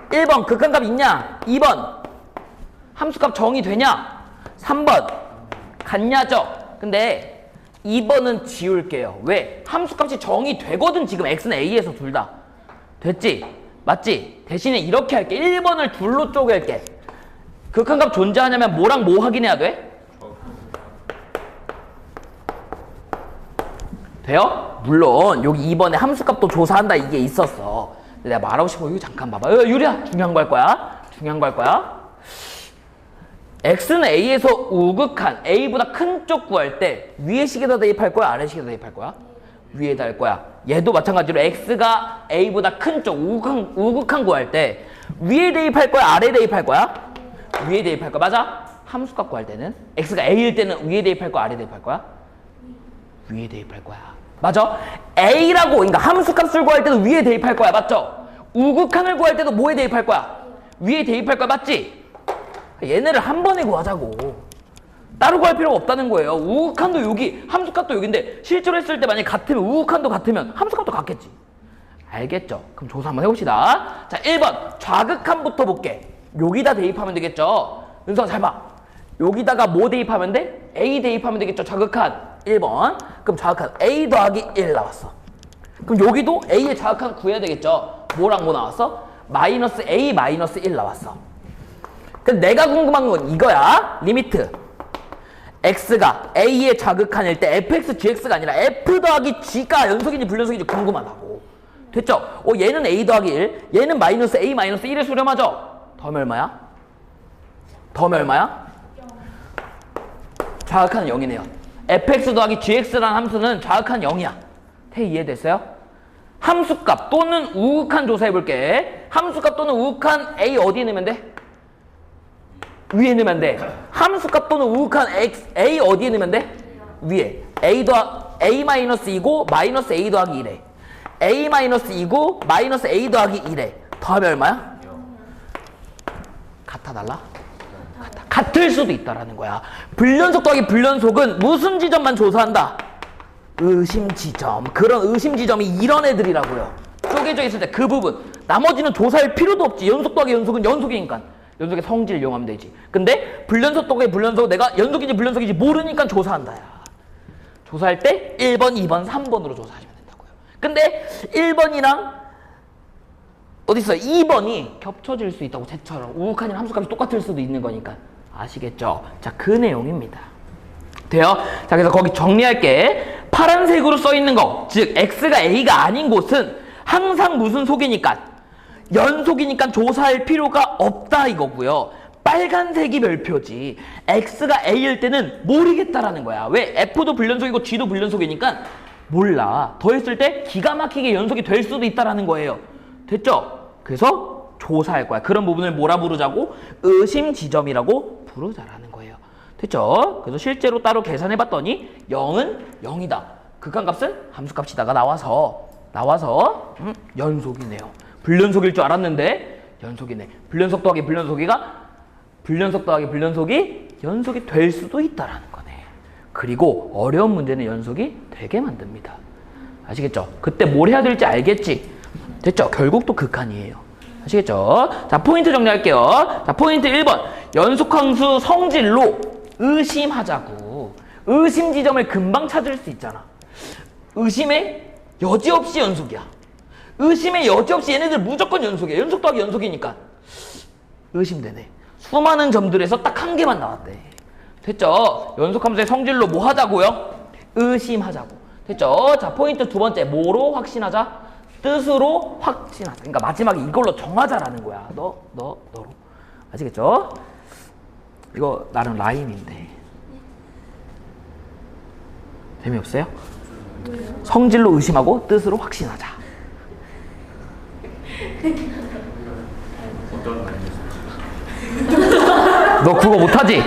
1번 극한값 있냐? 2번 함수값 정의되냐? 3번 같냐죠? 근데 2번은 지울게요. 왜? 함수값이 정의되거든. 지금 X는 A에서 둘 다. 됐지? 맞지? 대신에 이렇게 할게. 1번을 둘로 쪼갤게. 극한값 존재하냐면 뭐랑 뭐 확인해야 돼? 돼요? 물론 여기 2번에 함수값도 조사한다 이게 있었어. 내가 말하고 싶은 거 이거 잠깐 봐봐. 유리야 중요한 거 할 거야. X는 A에서 우극한 A보다 큰 쪽 구할 때 위에 식에다 대입할 거야? 아래 식에다 대입할 거야? 위에다 할 거야. 얘도 마찬가지로 X가 A보다 큰 쪽 우극한 구할 때 위에 대입할 거야? 아래 대입할 거야? 위에 대입할 거야. 맞아? 함수값 구할 때는 X가 A일 때는 위에 대입할 거야? 아래 대입할 거야? 위에 대입할 거야. 맞아? A라고 그러니까 함수값을 구할 때도 위에 대입할 거야. 맞죠? 우극한을 구할 때도 뭐에 대입할 거야? 위에 대입할 거야. 맞지? 얘네를 한 번에 구하자고. 따로 구할 필요가 없다는 거예요. 우극한도 여기, 함수값도 여기인데 실제로 했을 때 만약에 같으면 우극한도 같으면 함수값도 같겠지. 알겠죠? 그럼 조사 한번 해봅시다. 자, 1번 좌극한부터 볼게. 여기다 대입하면 되겠죠? 은서가 잘 봐. 여기다가 뭐 대입하면 돼? A 대입하면 되겠죠? 좌극한 1번. 그럼 좌극한 A 더하기 1 나왔어. 그럼 여기도 A의 좌극한 구해야 되겠죠? 뭐랑 뭐 나왔어? 마이너스 A 마이너스 1 나왔어. 근데 내가 궁금한 건 이거야. 리미트. X가 A의 좌극한일 때 fx, gx가 아니라 f 더하기 g가 연속인지 불연속인지 궁금하다고. 됐죠? 얘는 A 더하기 1, 얘는 마이너스 A 마이너스 1에 수렴하죠? 더하면 얼마야? 좌극한은 0이네요. fx 더하기 gx라는 함수는 좌극한 0이야. 이해됐어요? 함수값 또는 우극한 조사해볼게. 함수값 또는 우극한 A 어디에 넣으면 돼? 위에 넣으면 돼. 함수값 또는 우극한 A 어디에 넣으면 돼? 위에. A-2고 마이너스 A 더하기 1에 A-2고 마이너스 A 더하기 1에 더하면 얼마야? 같아 달라? 같을 수도 있다라는 거야. 불연속 더하기 불연속은 무슨 지점만 조사한다? 의심 지점. 그런 의심 지점이 이런 애들이라고요. 쪼개져 있을 때 그 부분. 나머지는 조사할 필요도 없지. 연속 더하기 연속은 연속이니까. 연속의 성질 이용하면 되지. 근데 불연속 더하기 불연속 내가 연속인지 불연속인지 모르니까 조사한다야. 조사할 때 1번, 2번, 3번으로 조사하시면 된다고요. 근데 1번이랑 어딨어? 2번이 겹쳐질 수 있다고. 쟤처럼 우극한이랑 함수값이 똑같을 수도 있는 거니까. 아시겠죠? 자, 그 내용입니다. 돼요? 자, 그래서 거기 정리할게. 파란색으로 써 있는 거, 즉 X가 A가 아닌 곳은 항상 무슨 속이니까? 연속이니까 조사할 필요가 없다 이거고요. 빨간색이 별표지. X가 A일 때는 모르겠다라는 거야. 왜? F도 불연속이고 G도 불연속이니까 몰라. 더했을 때 기가 막히게 연속이 될 수도 있다라는 거예요. 됐죠? 그래서 조사할 거야. 그런 부분을 뭐라 부르자고? 의심 지점이라고 부르자라는 거예요. 됐죠? 그래서 실제로 따로 계산해 봤더니 0은 0이다. 극한값은 함수값이다가 나와서 연속이네요. 불연속일 줄 알았는데 연속이네. 불연속 더하기 불연속이가 불연속 더하기 불연속이 연속이 될 수도 있다라는 거네. 그리고 어려운 문제는 연속이 되게 만듭니다. 아시겠죠? 그때 뭘 해야 될지 알겠지? 됐죠? 결국 또 극한이에요. 아시겠죠? 자, 포인트 정리할게요. 자, 포인트 1번. 연속함수 성질로 의심하자고. 의심 지점을 금방 찾을 수 있잖아. 의심에 여지없이 연속이야. 의심에 여지없이 얘네들 무조건 연속이야. 연속 더하기 연속이니까. 의심되네. 수많은 점들에서 딱 한 개만 나왔대. 됐죠? 연속함수의 성질로 뭐 하자고요? 의심하자고. 됐죠? 자, 포인트 두 번째. 뭐로 확신하자? 뜻으로 확신하자. 그러니까 마지막에 이걸로 정하자라는 거야. 너로. 아시겠죠? 이거 나름 라임인데. 재미없어요? 성질로 의심하고 뜻으로 확신하자. 어떤 말인지. 너 그거 못하지?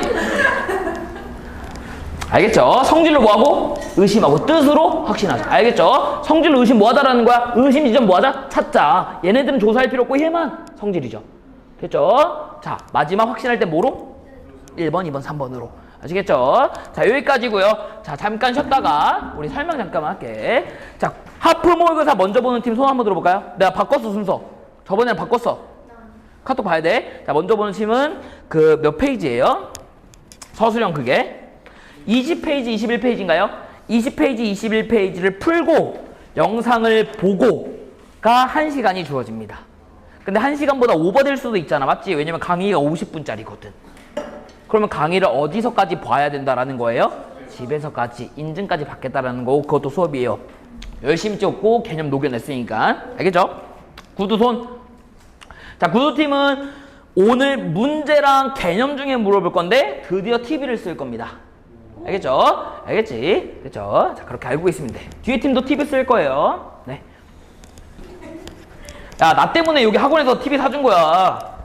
알겠죠? 성질로 뭐하고? 의심하고 뜻으로 확신하자. 알겠죠? 성질로 의심 뭐하다라는 거야? 의심 지점 뭐하자? 찾자. 얘네들은 조사할 필요 없고 얘만 성질이죠. 됐죠? 자, 마지막 확신할 때 뭐로? 1번, 2번, 3번으로. 아시겠죠? 자, 여기까지고요. 자, 잠깐 쉬었다가 우리 설명 잠깐만 할게. 자, 하프 모의고사 먼저 보는 팀 손 한번 들어볼까요? 내가 바꿨어, 순서. 저번에는 바꿨어. 카톡 봐야 돼. 자, 먼저 보는 팀은 그 몇 페이지예요? 서술형 그게 20페이지, 21페이지인가요? 20페이지, 21페이지를 풀고 영상을 보고가 1시간이 주어집니다. 근데 1시간보다 오버될 수도 있잖아. 맞지? 왜냐면 강의가 50분짜리거든. 그러면 강의를 어디서까지 봐야 된다라는 거예요? 집에서까지, 인증까지 받겠다라는 거고, 그것도 수업이에요. 열심히 찍었고 개념 녹여냈으니까. 알겠죠? 구두손. 자, 구두팀은 오늘 문제랑 개념 중에 물어볼 건데 드디어 TV를 쓸 겁니다. 알겠죠? 알겠지? 됐죠? 자, 그렇게 알고 있으면 돼. 뒤에 팀도 TV 쓸 거예요. 네. 야, 나 때문에 여기 학원에서 TV 사준 거야.